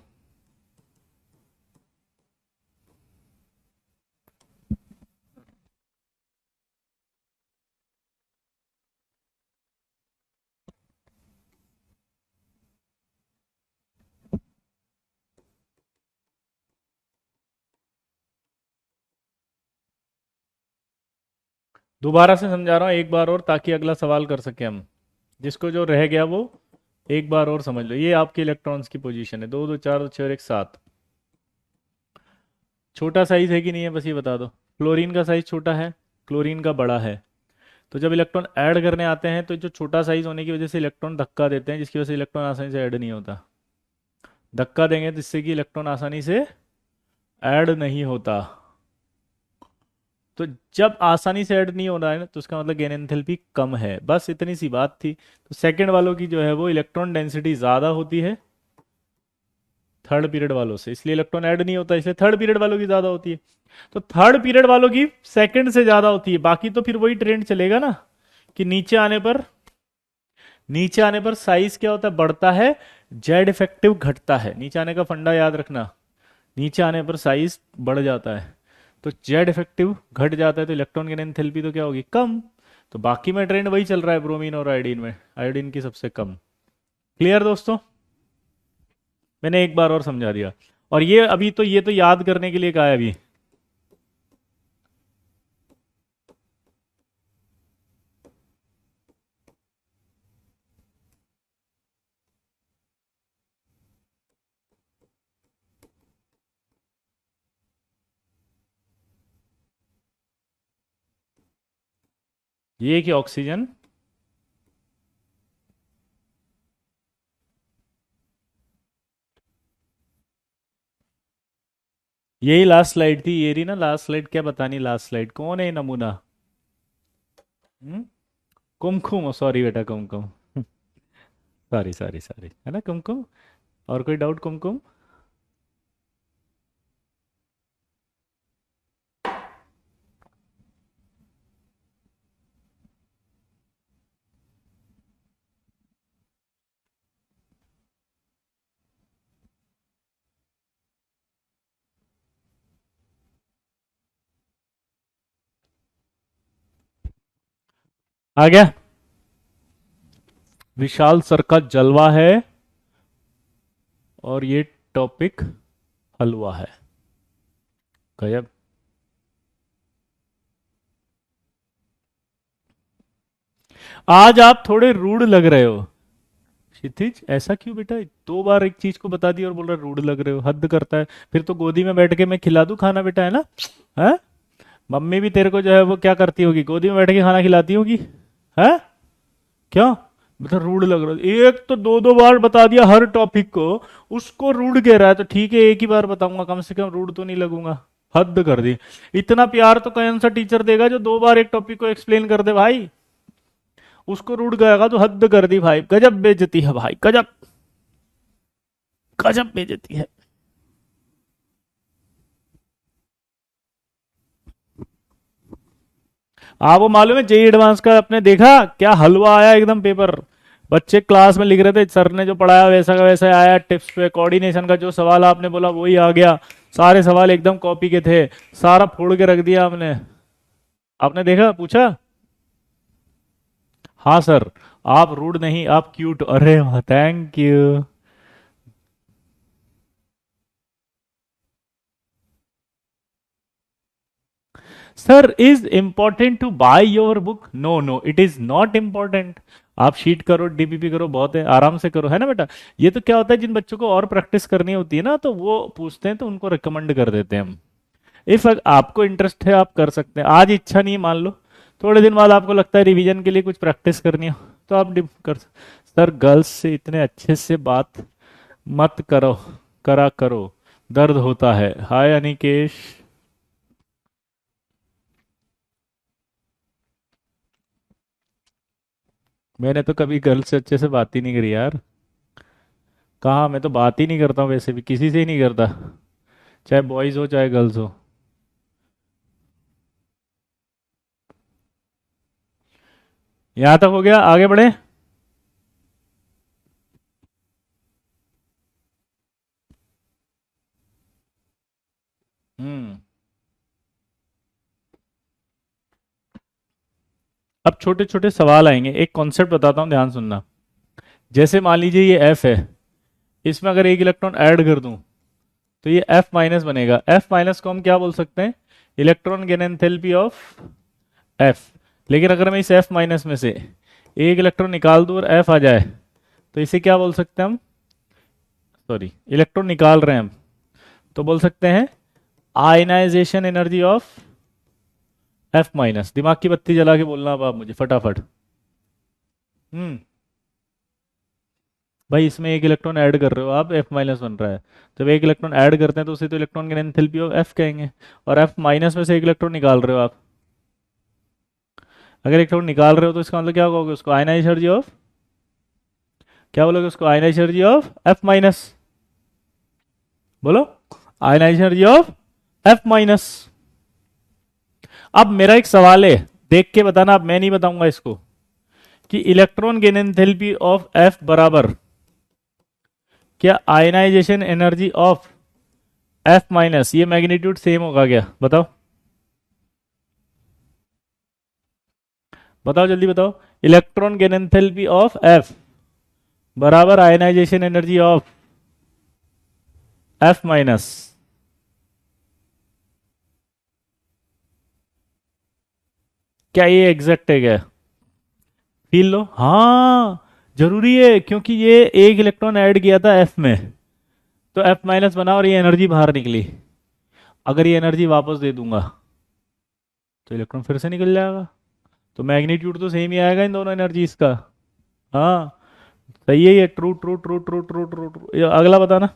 दोबारा से समझा रहा हूँ एक बार और, ताकि अगला सवाल कर सके हम। जिसको जो रह गया वो एक बार और समझ लो। ये आपके इलेक्ट्रॉन्स की पोजीशन है, 2 2 4 2 6 और 1 7। छोटा साइज है कि नहीं है बस ये बता दो। क्लोरीन का साइज छोटा है, क्लोरीन का बड़ा है। तो जब इलेक्ट्रॉन ऐड करने आते हैं तो जो छोटा साइज होने की वजह से इलेक्ट्रॉन धक्का देते हैं, जिसकी वजह से इलेक्ट्रॉन आसानी से ऐड नहीं होता। धक्का देंगे जिससे कि इलेक्ट्रॉन आसानी से ऐड नहीं होता। तो जब आसानी से ऐड नहीं हो रहा है ना, तो उसका मतलब गेन एंथैल्पी कम है। बस इतनी सी बात थी। तो सेकंड वालों की जो है वो इलेक्ट्रॉन डेंसिटी ज़्यादा होती है थर्ड पीरियड वालों से, इसलिए इलेक्ट्रॉन ऐड नहीं होता, इसलिए थर्ड पीरियड वालों की ज़्यादा होती है। तो थर्ड पीरियड वालों की सेकंड से ज़्यादा होती है। बाकी तो फिर वही ट्रेंड चलेगा ना, कि नीचे आने पर साइज क्या होता है, बढ़ता है। जेड इफेक्टिव घटता है। नीचे आने का फंडा याद रखना, नीचे आने पर साइज बढ़ जाता है। तो जेड इफेक्टिव घट जाता है, तो इलेक्ट्रॉन की एंथैल्पी तो क्या होगी, कम। तो बाकी में ट्रेंड वही चल रहा है ब्रोमीन और आयोडीन में, आयोडीन की सबसे कम। क्लियर दोस्तों? मैंने एक बार और समझा दिया। और ये अभी तो ये तो याद करने के लिए कहा है अभी। ये कि ऑक्सीजन, यही लास्ट स्लाइड थी, ये रही ना लास्ट स्लाइड। क्या बतानी लास्ट स्लाइड, कौन है ये नमूना? हम्म? कुमकुम, सॉरी बेटा कुमकुम। सॉरी सॉरी सॉरी, है ना कुमकुम? और कोई डाउट कुमकुम? आ गया? विशाल सर का जलवा है और ये टॉपिक हलवा है। गजब। आज आप थोड़े रूड लग रहे हो क्षितिज, ऐसा क्यों बेटा? 2 बार एक चीज को बता दिया और बोल रहा रूड लग रहे हो, हद करता है। फिर तो गोदी में बैठ के मैं खिला दूं खाना बेटा, है ना? है? मम्मी भी तेरे को जो है वो क्या करती होगी, गोदी में बैठ के खाना खिलाती होगी, है? क्या मतलब रूड लग रहा है? एक तो 2 2 बार बता दिया हर टॉपिक को, उसको रूड कह रहा है। तो ठीक है एक ही बार बताऊंगा, कम से कम रूड तो नहीं लगूंगा। हद कर दी। इतना प्यार तो कौन सा टीचर देगा जो 2 बार एक टॉपिक को एक्सप्लेन कर दे भाई? उसको रूड कहेगा तो हद कर दी भाई, गजब बेइज्जती है भाई, गजब। गजब बेइज्जती है। आपको मालूम है जेई एडवांस का आपने देखा क्या हलवा आया एकदम पेपर? बच्चे क्लास में लिख रहे थे, सर ने जो पढ़ाया वैसा का वैसा आया। टिप्स पे कोऑर्डिनेशन का जो सवाल आपने बोला वही आ गया। सारे सवाल एकदम कॉपी के थे। सारा फोड़ के रख दिया आपने। आपने देखा, पूछा? हाँ सर। आप रूड नहीं, आप क्यूट। अरे वाह, thank you. Sir, is important to buy your book? No no, it is not important. आप शीट करो, डीपीपी करो, बहुत है, आराम से करो, है ना बेटा? ये तो क्या होता है, जिन बच्चों को और प्रैक्टिस करनी होती है ना, तो वो पूछते हैं, तो उनको रिकमेंड कर देते हैं हम। इफ आपको इंटरेस्ट है आप कर सकते हैं। आज इच्छा नहीं है मान लो, थोड़े दिन बाद आपको लगता है रिवीजन के लिए कुछ प्रैक्टिस करनी हो, तो आप कर। सर, गर्ल्स से इतने अच्छे से बात मत करो, करा करो, दर्द होता है। हाय अनिकेश। मैंने तो कभी गर्ल से अच्छे से बात ही नहीं करी यार। कहाँ, मैं तो बात ही नहीं करता हूँ वैसे भी, किसी से ही नहीं करता, चाहे बॉयज हो चाहे गर्ल्स हो। यहाँ तक हो गया, आगे बढ़े। हम्म। अब छोटे छोटे सवाल आएंगे, एक कॉन्सेप्ट बताता हूँ, ध्यान सुनना। जैसे मान लीजिए ये एफ है, इसमें अगर एक इलेक्ट्रॉन ऐड कर दूं तो ये एफ माइनस बनेगा। एफ माइनस को हम क्या बोल सकते हैं, electron gain enthalpy of F. लेकिन अगर मैं इस F माइनस में से एक इलेक्ट्रॉन निकाल दूं और F आ जाए, तो इसे क्या बोल सकते हैं हम? सॉरी, इलेक्ट्रॉन निकाल रहे हैं हम, तो बोल सकते हैं ionization energy of F minus. दिमाग की बत्ती जला के बोलना अब आप मुझे फटाफट। हम्म। भाई इसमें एक इलेक्ट्रॉन ऐड कर रहे हो आप, F माइनस बन रहा है। जब एक इलेक्ट्रॉन ऐड करते हैं तो उसे तो इलेक्ट्रॉन की एंथैल्पी ऑफ F कहेंगे। और F माइनस में से एक इलेक्ट्रॉन निकाल रहे हो आप। अगर इलेक्ट्रॉन निकाल रहे हो तो इसका मतलब क्या कहोगे उसको? आयनाइज एनर्जी ऑफ, क्या बोलोगे उसको? Ionize energy of F minus. बोलो, ionize energy of F minus. अब मेरा एक सवाल है, देख के बताना, अब मैं नहीं बताऊंगा इसको, कि electron gain enthalpy of F बराबर क्या ionization energy of F minus, ये मैग्नीट्यूड सेम होगा क्या? बताओ, बताओ जल्दी बताओ। Electron gain enthalpy of F बराबर ionization energy of F minus. क्या ये एग्जैक्ट है क्या? फील लो, हाँ जरूरी है, क्योंकि ये एक इलेक्ट्रॉन ऐड किया था F में, तो F माइनस बना और ये एनर्जी बाहर निकली। अगर ये एनर्जी वापस दे दूंगा तो इलेक्ट्रॉन फिर से निकल जाएगा, तो मैग्नीट्यूड तो सेम ही आएगा इन दोनों एनर्जीज का। हाँ, सही है ये। True true true true true true true. ये अगला बताना।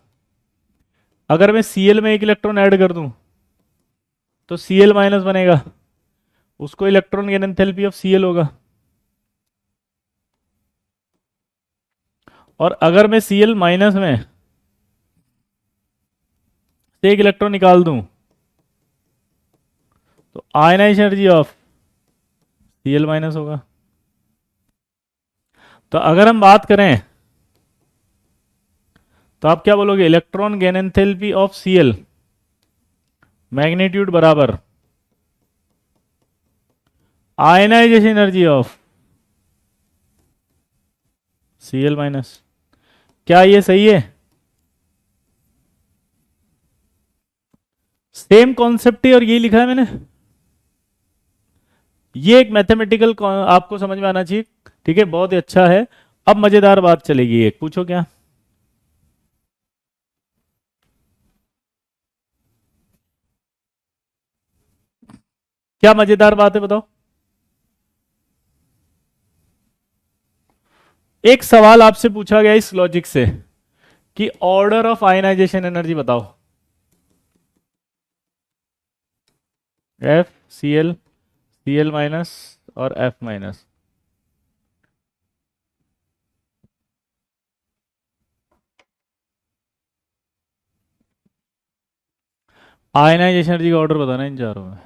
अगर मैं Cl में एक इलेक्ट्रॉन ऐड कर दूं तो Cl माइनस बनेगा, उसको electron gain enthalpy of Cl होगा। और अगर मैं Cl माइनस में से एक इलेक्ट्रॉन निकाल दूं तो ionize energy of Cl minus होगा। तो अगर हम बात करें तो आप क्या बोलोगे? Electron gain enthalpy of Cl magnitude बराबर ionization energy of Cl minus. क्या ये सही है? सेम कॉन्सेप्ट है और यही लिखा है मैंने। ये एक मैथमेटिकल आपको समझ में आना चाहिए। ठीक है, बहुत ही अच्छा है। अब मजेदार बात चलेगी, एक पूछो क्या। क्या मजेदार बात है बताओ। एक सवाल आपसे पूछा गया इस लॉजिक से कि ऑर्डर ऑफ आयनाइजेशन एनर्जी बताओ। एफ, Cl माइनस और F माइनस। आयनाइजेशन एनर्जी का ऑर्डर बताना इन चारों में।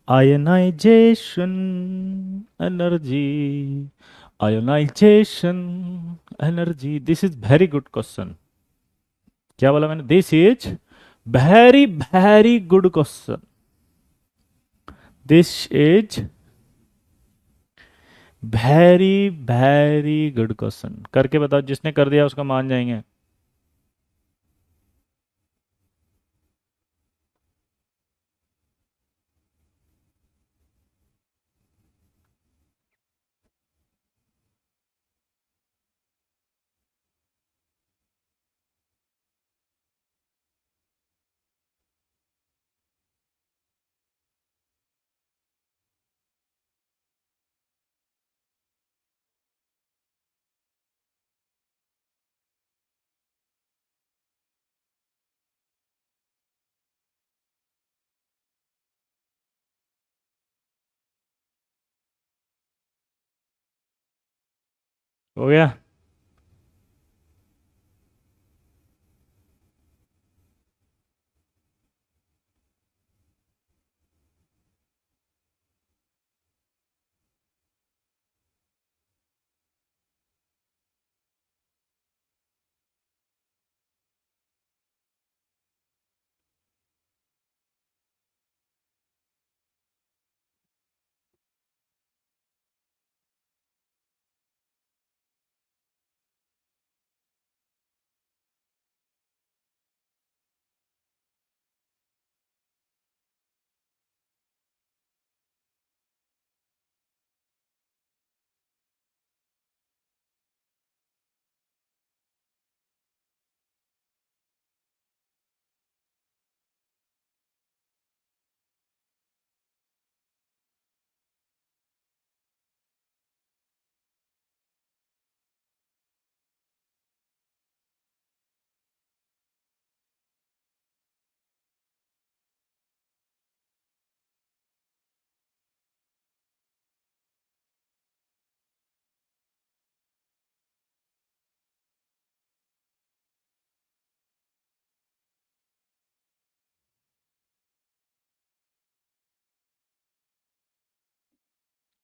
Ionization energy, ionization energy, this is very good question. क्या बोला मैंने? This is very very good question. This is very very good question. करके बताओ, जिसने कर दिया उसका मान जाएंगे। हो गया?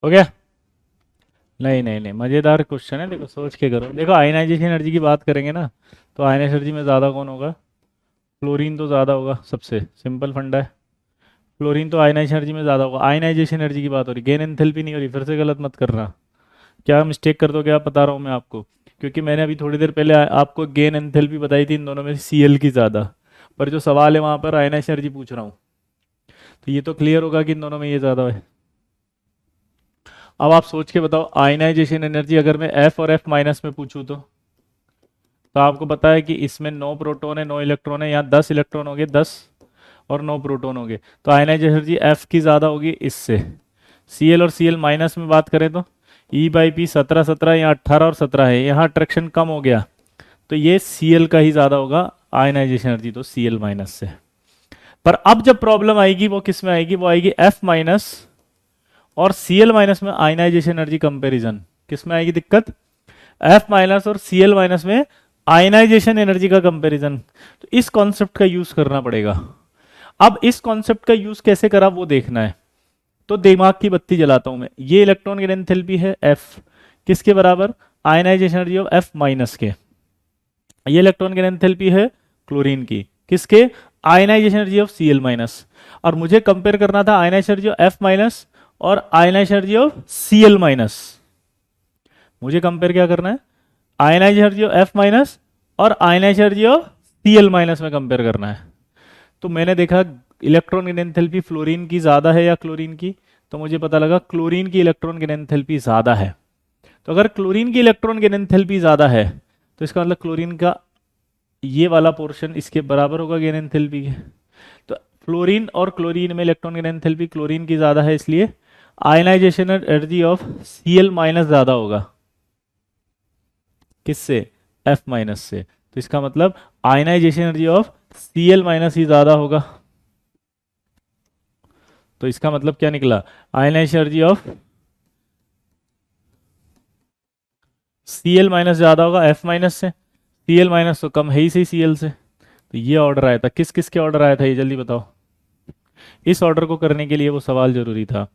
हो गया? नहीं नहीं नहीं, मज़ेदार क्वेश्चन है, देखो सोच के करो। देखो आयनाइजेशन एनर्जी की बात करेंगे ना, तो आयनाइजेशन एनर्जी में ज़्यादा कौन होगा? क्लोरीन तो ज़्यादा होगा, सबसे सिंपल फंडा है। क्लोरीन तो आयनाइजेशन एनर्जी में ज़्यादा होगा। आयनाइजेशन एनर्जी की बात हो रही, गेन एंथैल्पी नहीं हो रही। फिर से गलत मत करना, क्या मिस्टेक कर दो, क्या बता रहा हूँ मैं आपको। क्योंकि मैंने अभी थोड़ी देर पहले आपको गेन एंथैल्पी बताई थी इन दोनों में सीएल की ज़्यादा, पर जो सवाल है वहाँ पर आयनाइजेशन एनर्जी पूछ रहा हूँ। तो ये तो क्लियर होगा कि इन दोनों में ये ज़्यादा है। अब आप सोच के बताओ, आयनाइजेशन एनर्जी अगर मैं एफ और एफ माइनस में पूछूं तो आपको पता है कि इसमें 9 प्रोटॉन है 9 इलेक्ट्रॉन है, यहाँ 10 इलेक्ट्रॉन हो गए, 10 और 9 प्रोटॉन हो गए। तो आयनाइजेशन एनर्जी एफ की ज़्यादा होगी इससे। सीएल और सीएल माइनस में बात करें तो ई बाई पी 17 17, यहाँ 18 और 17 है, यहाँ अट्रैक्शन कम हो गया, तो ये सीएल का ही ज़्यादा होगा आयनाइजेशन एनर्जी, तो सीएल माइनस से। पर अब जब प्रॉब्लम आएगी वो किस में आएगी? वो आएगी एफ माइनस और सीएल माइनस में आयनाइजेशन एनर्जी कंपैरिजन। किस में आएगी दिक्कत? एफ माइनस और सीएल माइनस में आयनाइजेशन एनर्जी का कंपैरिजन। तो इस कॉन्सेप्ट का यूज करना पड़ेगा। अब इस कॉन्सेप्ट का यूज कैसे करा वो देखना है, तो दिमाग की बत्ती जलाता हूं मैं। ये इलेक्ट्रॉन की एंथैल्पी है एफ, किसके बराबर? Ionization energy of F minus के। ये इलेक्ट्रॉन की एंथैल्पी है क्लोरीन की, किसके? Ionization energy of C L minus. और मुझे कंपेयर करना था ionization energy of F minus और ionization energy of C L minus. मुझे कंपेयर क्या करना है? Ionization energy of F minus और ionization energy of C L minus में कंपेयर करना है। तो मैंने देखा इलेक्ट्रॉन की एंथैल्पी फ्लोरीन की ज़्यादा है या क्लोरीन की, तो मुझे पता लगा क्लोरीन की इलेक्ट्रॉन की एंथैल्पी ज़्यादा है। तो अगर क्लोरीन की इलेक्ट्रॉन की एंथैल्पी ज़्यादा है तो इसका मतलब क्लोरीन का ये वाला पोर्शन इसके बराबर होगा गेन एंथैल्पी के। तो फ्लोरीन और क्लोरीन में इलेक्ट्रॉन की एंथैल्पी क्लोरीन की ज़्यादा है, इसलिए ionization energy of C L minus ज़्यादा होगा। किससे? एफ माइनस से। तो इसका मतलब ionization energy of C L minus ही ज़्यादा होगा। तो इसका मतलब क्या निकला? Ionization energy of C L minus ज़्यादा होगा एफ माइनस से। सीएल माइनस तो कम है ही सही सीएल से। तो ये ऑर्डर आया था, किस किस के ऑर्डर आया था ये जल्दी बताओ। इस ऑर्डर को करने के लिए वो सवाल जरूरी था।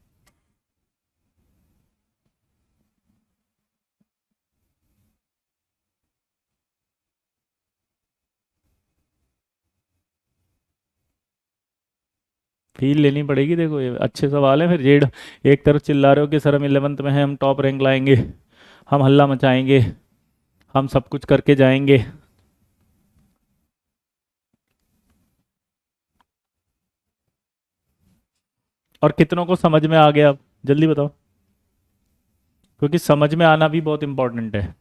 फील लेनी पड़ेगी, देखो ये अच्छे सवाल है। फिर जेड एक तरफ चिल्ला रहे हो कि सर हम 11th में हैं, हम टॉप रैंक लाएंगे, हम हल्ला मचाएंगे, हम सब कुछ करके जाएंगे। और कितनों को समझ में आ गया अब जल्दी बताओ, क्योंकि समझ में आना भी बहुत इंपॉर्टेंट है।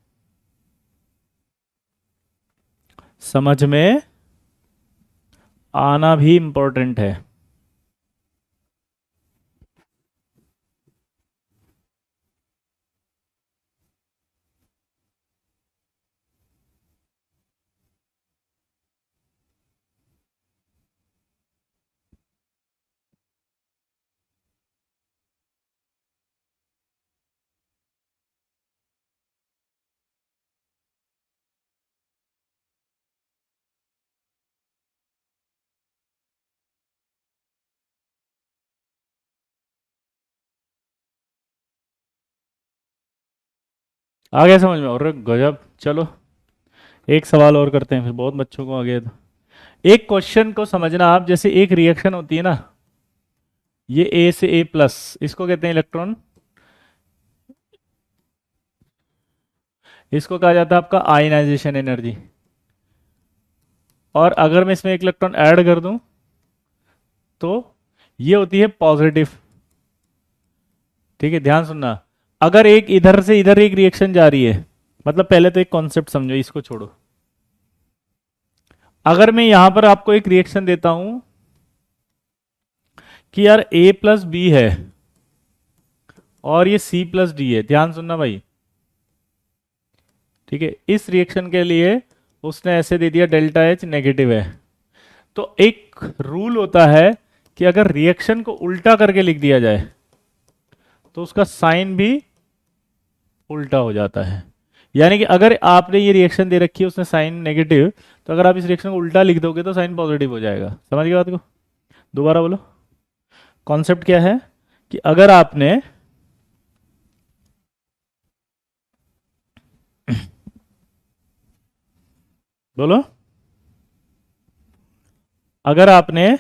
समझ में आना भी इंपॉर्टेंट है। आ गया समझ में? और गजब, चलो एक सवाल और करते हैं, फिर बहुत बच्चों को आ गया। तो एक क्वेश्चन को समझना आप, जैसे एक रिएक्शन होती है ना, ये ए से ए प्लस, इसको कहते हैं इलेक्ट्रॉन, इसको कहा जाता है आपका आयनाइजेशन एनर्जी। और अगर मैं इसमें एक इलेक्ट्रॉन ऐड कर दूं तो ये होती है पॉजिटिव। ठीक है, ध्यान सुनना। अगर एक इधर से इधर एक रिएक्शन जा रही है, मतलब पहले तो एक कॉन्सेप्ट समझो, इसको छोड़ो। अगर मैं यहां पर आपको एक रिएक्शन देता हूं कि यार ए प्लस बी है और ये सी प्लस डी है, ध्यान सुनना भाई। ठीक है, इस रिएक्शन के लिए उसने ऐसे दे दिया डेल्टा एच नेगेटिव है। तो एक रूल होता है कि अगर रिएक्शन को उल्टा करके लिख दिया जाए तो उसका साइन भी उल्टा हो जाता है। यानी कि अगर आपने ये रिएक्शन दे रखी है उसने साइन नेगेटिव, तो अगर आप इस रिएक्शन को उल्टा लिख दोगे तो साइन पॉजिटिव हो जाएगा। समझ गए बात को? दोबारा बोलो, कॉन्सेप्ट क्या है कि अगर आपने बोलो। अगर आपने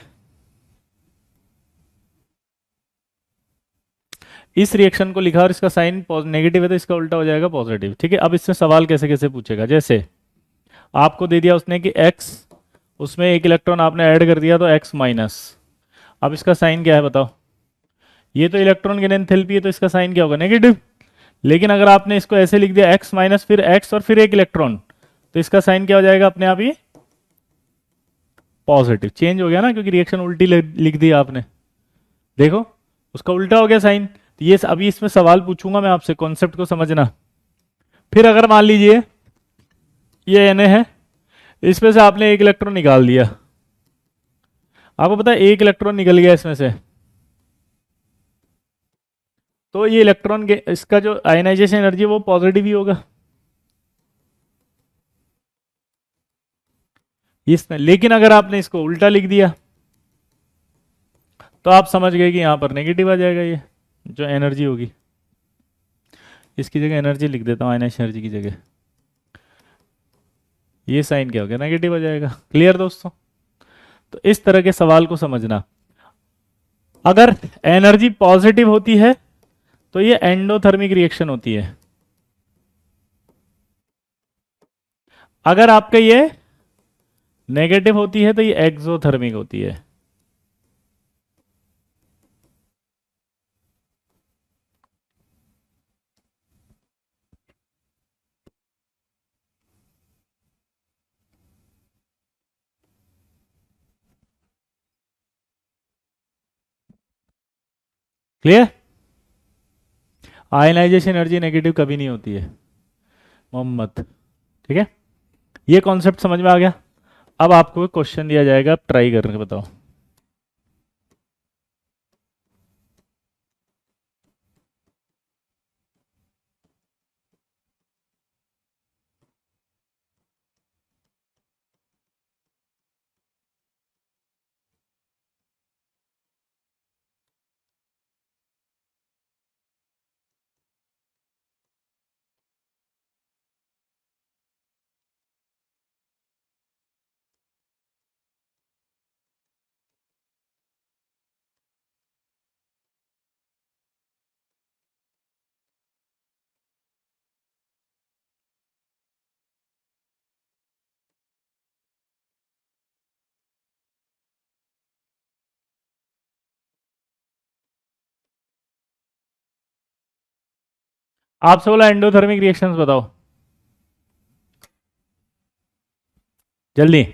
इस रिएक्शन को लिखा और इसका साइन नेगेटिव है तो इसका उल्टा हो जाएगा पॉजिटिव। ठीक है, अब इससे सवाल कैसे कैसे पूछेगा, जैसे आपको दे दिया उसने कि x, उसमें एक इलेक्ट्रॉन आपने ऐड कर दिया तो x माइनस। अब इसका साइन क्या है बताओ। ये तो इलेक्ट्रॉन की एंथैल्पी है तो इसका साइन क्या होगा, नेगेटिव। लेकिन अगर आपने इसको ऐसे लिख दिया x माइनस फिर x और फिर एक इलेक्ट्रॉन, तो इसका साइन क्या हो जाएगा अपने आप ही, पॉजिटिव। चेंज हो गया ना, क्योंकि रिएक्शन उल्टी लिख दी आपने। देखो, उसका उल्टा हो गया साइन। तो ये अभी इसमें सवाल पूछूंगा मैं आपसे, कॉन्सेप्ट को समझना। फिर अगर मान लीजिए ये Na है, इसमें से आपने एक इलेक्ट्रॉन निकाल दिया, आपको पता है एक इलेक्ट्रॉन निकल गया इसमें से, तो ये इलेक्ट्रॉन के इसका जो आयनाइजेशन एनर्जी है वो पॉजिटिव ही होगा इसमें। लेकिन अगर आपने इसको उल्टा लिख दिया तो आप समझ गए कि यहां पर नेगेटिव आ जाएगा, ये जो एनर्जी होगी। इसकी जगह एनर्जी लिख देता हूं, आयनाइजेशन एनर्जी की जगह। ये साइन क्या हो गया, नेगेटिव आ जाएगा। क्लियर दोस्तों। तो इस तरह के सवाल को समझना। अगर एनर्जी पॉजिटिव होती है तो ये एंडोथर्मिक रिएक्शन होती है। अगर आपका ये नेगेटिव होती है तो ये एक्सोथर्मिक होती है। क्लियर। आयनाइजेशन एनर्जी नेगेटिव कभी नहीं होती है मोहम्मद। ठीक है, ये कॉन्सेप्ट समझ में आ गया। अब आपको क्वेश्चन दिया जाएगा, आप ट्राई करके बताओ। आपसे बोला एंडोथर्मिक रिएक्शंस बताओ जल्दी।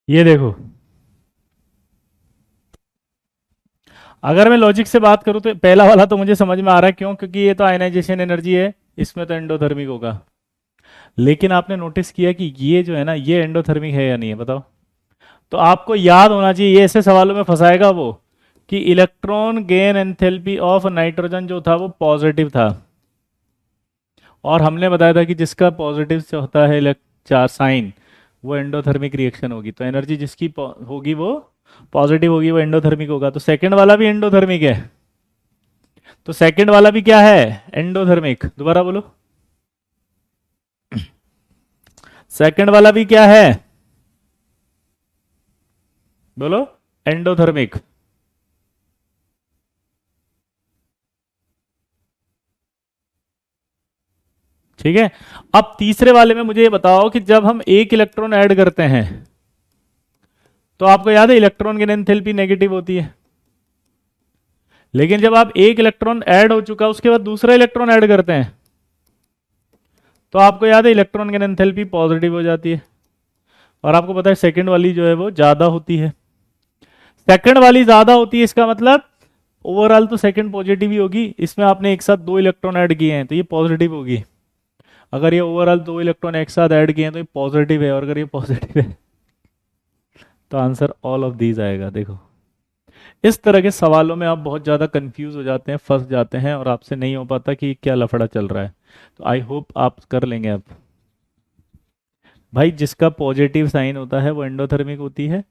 ये देखो, अगर मैं लॉजिक से बात करूं तो पहला वाला तो मुझे समझ में आ रहा है, क्यों, क्योंकि ये तो आयनाइजेशन एनर्जी है, इसमें तो एंडोथर्मिक होगा। लेकिन आपने नोटिस किया कि ये जो है ना, ये एंडोथर्मिक है या नहीं है बताओ। तो आपको याद होना चाहिए, ये ऐसे सवालों में फंसाएगा वो, कि electron gain enthalpy of nitrogen जो था वो पॉजिटिव था। और हमने बताया था कि जिसका पॉजिटिव से होता है चार साइन, वो एंडोथर्मिक रिएक्शन होगी। तो एनर्जी जिसकी होगी वो पॉजिटिव होगी, वो एंडोथर्मिक होगा। तो सेकंड वाला भी एंडोथर्मिक है। तो सेकंड वाला भी क्या है, एंडोथर्मिक। दोबारा बोलो, सेकंड वाला भी क्या है, बोलो, एंडोथर्मिक। ठीक है। अब तीसरे वाले में मुझे ये बताओ कि जब हम एक इलेक्ट्रॉन ऐड करते हैं तो आपको याद है इलेक्ट्रॉन की एंथैल्पी नेगेटिव होती है, लेकिन जब आप एक इलेक्ट्रॉन ऐड हो चुका उसके बाद दूसरा इलेक्ट्रॉन ऐड करते हैं तो आपको याद है इलेक्ट्रॉन की एंथैल्पी पॉजिटिव हो जाती है। और आपको पता है सेकंड वाली जो है वो ज्यादा होती है। सेकंड वाली ज्यादा होती है इसका मतलब ओवरऑल तो सेकंड पॉजिटिव ही होगी, इसमें आपने एक साथ दो इलेक्ट्रॉन ऐड किए हैं तो ये पॉजिटिव होगी। अगर ये ओवरऑल दो इलेक्ट्रॉन एक साथ ऐड किए हैं तो ये पॉजिटिव है, और अगर ये पॉजिटिव है तो आंसर ऑल ऑफ दीज आएगा। देखो इस तरह के सवालों में आप बहुत ज़्यादा कंफ्यूज हो जाते हैं, फंस जाते हैं, और आपसे नहीं हो पाता कि क्या लफड़ा चल रहा है। तो आई होप आप कर लेंगे अब। भाई जिसका पॉजिटिव साइन होता है वो एंडोथर्मिक होती है।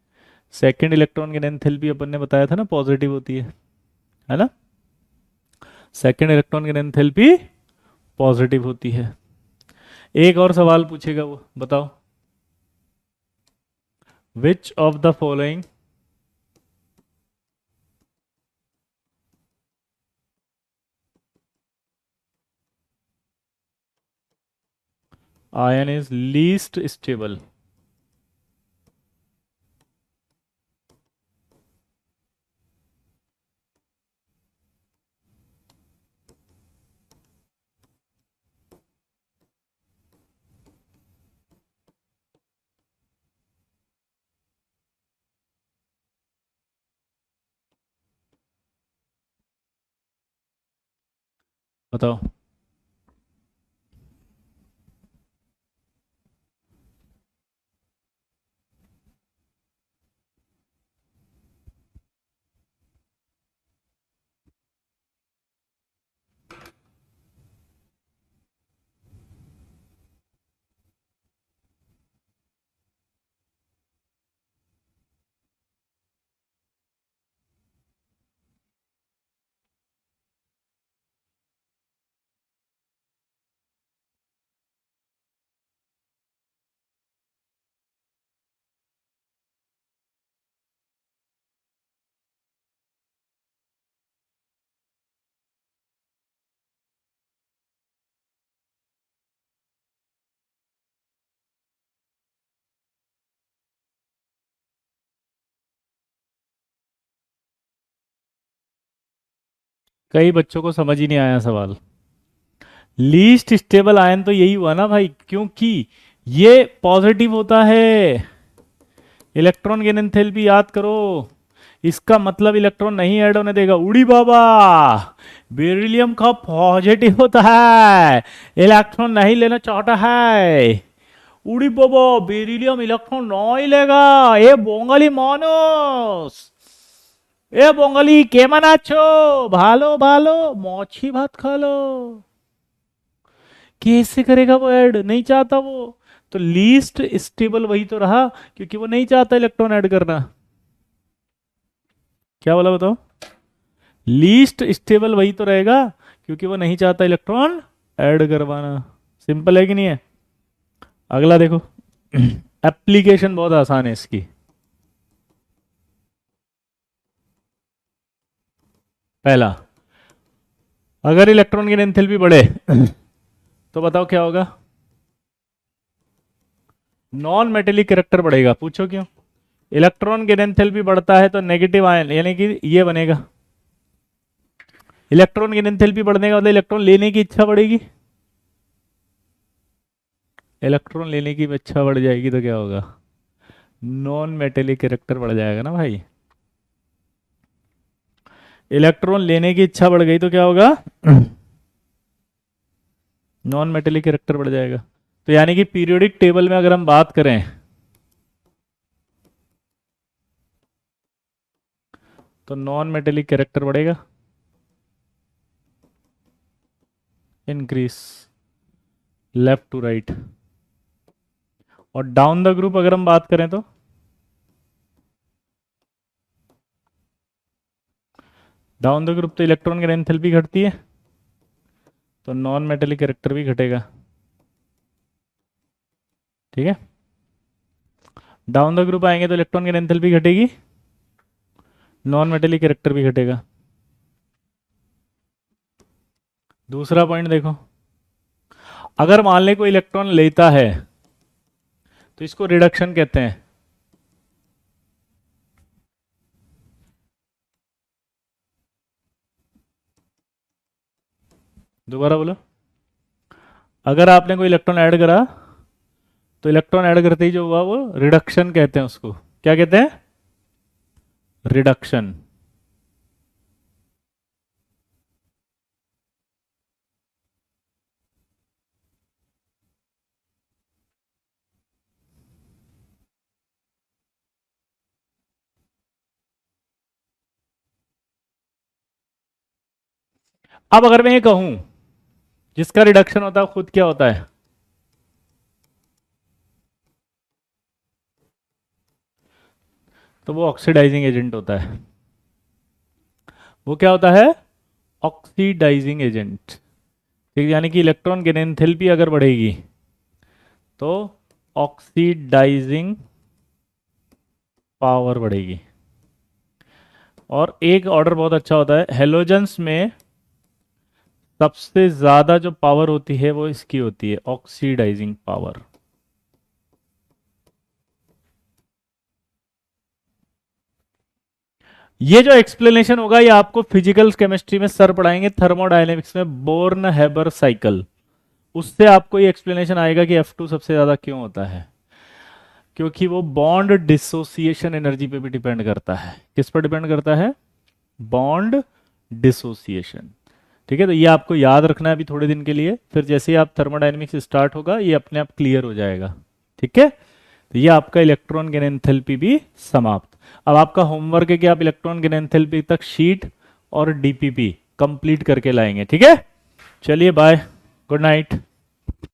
सेकंड इलेक्ट्रॉन की एंथैल्पी अपन ने बताया था ना पॉजिटिव होती है ना। सेकंड इलेक्ट्रॉन की एंथैल्पी पॉजिटिव होती है। एक और सवाल पूछेगा वो, बताओ which of the following ion is least stable. बताओ। कई बच्चों को समझ ही नहीं आया सवाल। लीस्ट स्टेबल आयन तो यही हुआ ना भाई, क्योंकि ये पॉजिटिव होता है। इलेक्ट्रॉन की एंथैल्पी याद करो, इसका मतलब इलेक्ट्रॉन नहीं ऐड होने देगा। उड़ी बाबा, बेरिलियम का पॉजिटिव होता है, इलेक्ट्रॉन नहीं लेना चाहता है। उड़ी बाबा, बेरिलियम इलेक्ट्रॉन नहीं लेगा। ए बंगाली मानुस, এ বঙ্গালী কেমন আছো? ভালো ভালো, মছি ভাত খালো। कैसे करेगा वो ऐड, नहीं चाहता वो। तो लीस्ट स्टेबल वही तो रहा, क्योंकि वो नहीं चाहता इलेक्ट्रॉन ऐड करना। क्या बोला बताओ? लीस्ट स्टेबल वही तो रहेगा क्योंकि वो नहीं चाहता इलेक्ट्रॉन ऐड करवाना। सिंपल है कि नहीं है? अगला देखो। एप्लीकेशन बहुत आसान है इसकी। पहला, अगर इलेक्ट्रॉन की एंथैल्पी बढ़े तो बताओ क्या होगा? नॉन मेटेलिक कैरेक्टर बढ़ेगा। पूछो क्यों? इलेक्ट्रॉन की एंथैल्पी बढ़ता है तो नेगेटिव आयन यानी कि ये बनेगा। इलेक्ट्रॉन की एंथैल्पी बढ़ने का मतलब इलेक्ट्रॉन लेने की इच्छा बढ़ेगी। इलेक्ट्रॉन लेने की इच्छा बढ़ जाएगी तो क्या होगा? नॉन मेटेलिक कैरेक्टर बढ़ जाएगा ना भाई। इलेक्ट्रॉन लेने की इच्छा बढ़ गई तो क्या होगा? नॉन मेटेलिक कैरेक्टर बढ़ जाएगा। तो यानी कि पीरियोडिक टेबल में अगर हम बात करें तो नॉन मेटेलिक कैरेक्टर बढ़ेगा, इंक्रीज लेफ्ट टू राइट। और डाउन द ग्रुप अगर हम बात करें तो डाउन द ग्रुप तो इलेक्ट्रॉन की एंथैल्पी घटती है तो नॉन मेटेलिक कैरेक्टर भी घटेगा। ठीक है, डाउन द ग्रुप आएंगे तो इलेक्ट्रॉन की एंथैल्पी घटेगी, नॉन मेटेलिक कैरेक्टर भी घटेगा। दूसरा पॉइंट देखो, अगर मान लें कोई इलेक्ट्रॉन लेता है तो इसको रिडक्शन कहते हैं। दोबारा बोलो। अगर आपने कोई इलेक्ट्रॉन ऐड करा तो इलेक्ट्रॉन ऐड करते ही जो हुआ वो रिडक्शन कहते हैं, उसको क्या कहते हैं? रिडक्शन। अब अगर मैं ये कहूं जिसका रिडक्शन होता है खुद क्या होता है? तो वो ऑक्सीडाइजिंग एजेंट होता है। वो क्या होता है? Oxidizing agent. ठीक, यानी कि इलेक्ट्रॉन की एंथैल्पी अगर बढ़ेगी तो ऑक्सीडाइजिंग पावर बढ़ेगी। और एक ऑर्डर बहुत अच्छा होता है, हेलोजेंस में सबसे ज्यादा जो पावर होती है वो इसकी होती है, ऑक्सीडाइजिंग पावर। ये जो एक्सप्लेनेशन होगा ये आपको फिजिकल केमिस्ट्री में सर पढ़ाएंगे, थर्मोडायनेमिक्स में बोर्न हैबर साइकिल। उससे आपको ये एक्सप्लेनेशन आएगा कि F2 सबसे ज्यादा क्यों होता है। क्योंकि वो बॉन्ड डिसोसिएशन एनर्जी पे भी डिपेंड करता है। किस पर डिपेंड करता है? Bond dissociation. ठीक है, तो ये आपको याद रखना है अभी थोड़े दिन के लिए, फिर जैसे ही आप थर्मोडायनेमिक्स स्टार्ट होगा ये अपने आप क्लियर हो जाएगा। ठीक है, तो ये आपका इलेक्ट्रॉन गेन एंथैल्पी भी समाप्त। अब आपका होमवर्क है कि आप इलेक्ट्रॉन गेन एंथैल्पी तक शीट और डीपीपी कंप्लीट करके लाएंगे। ठीक है, चलिए बाय, गुड नाइट।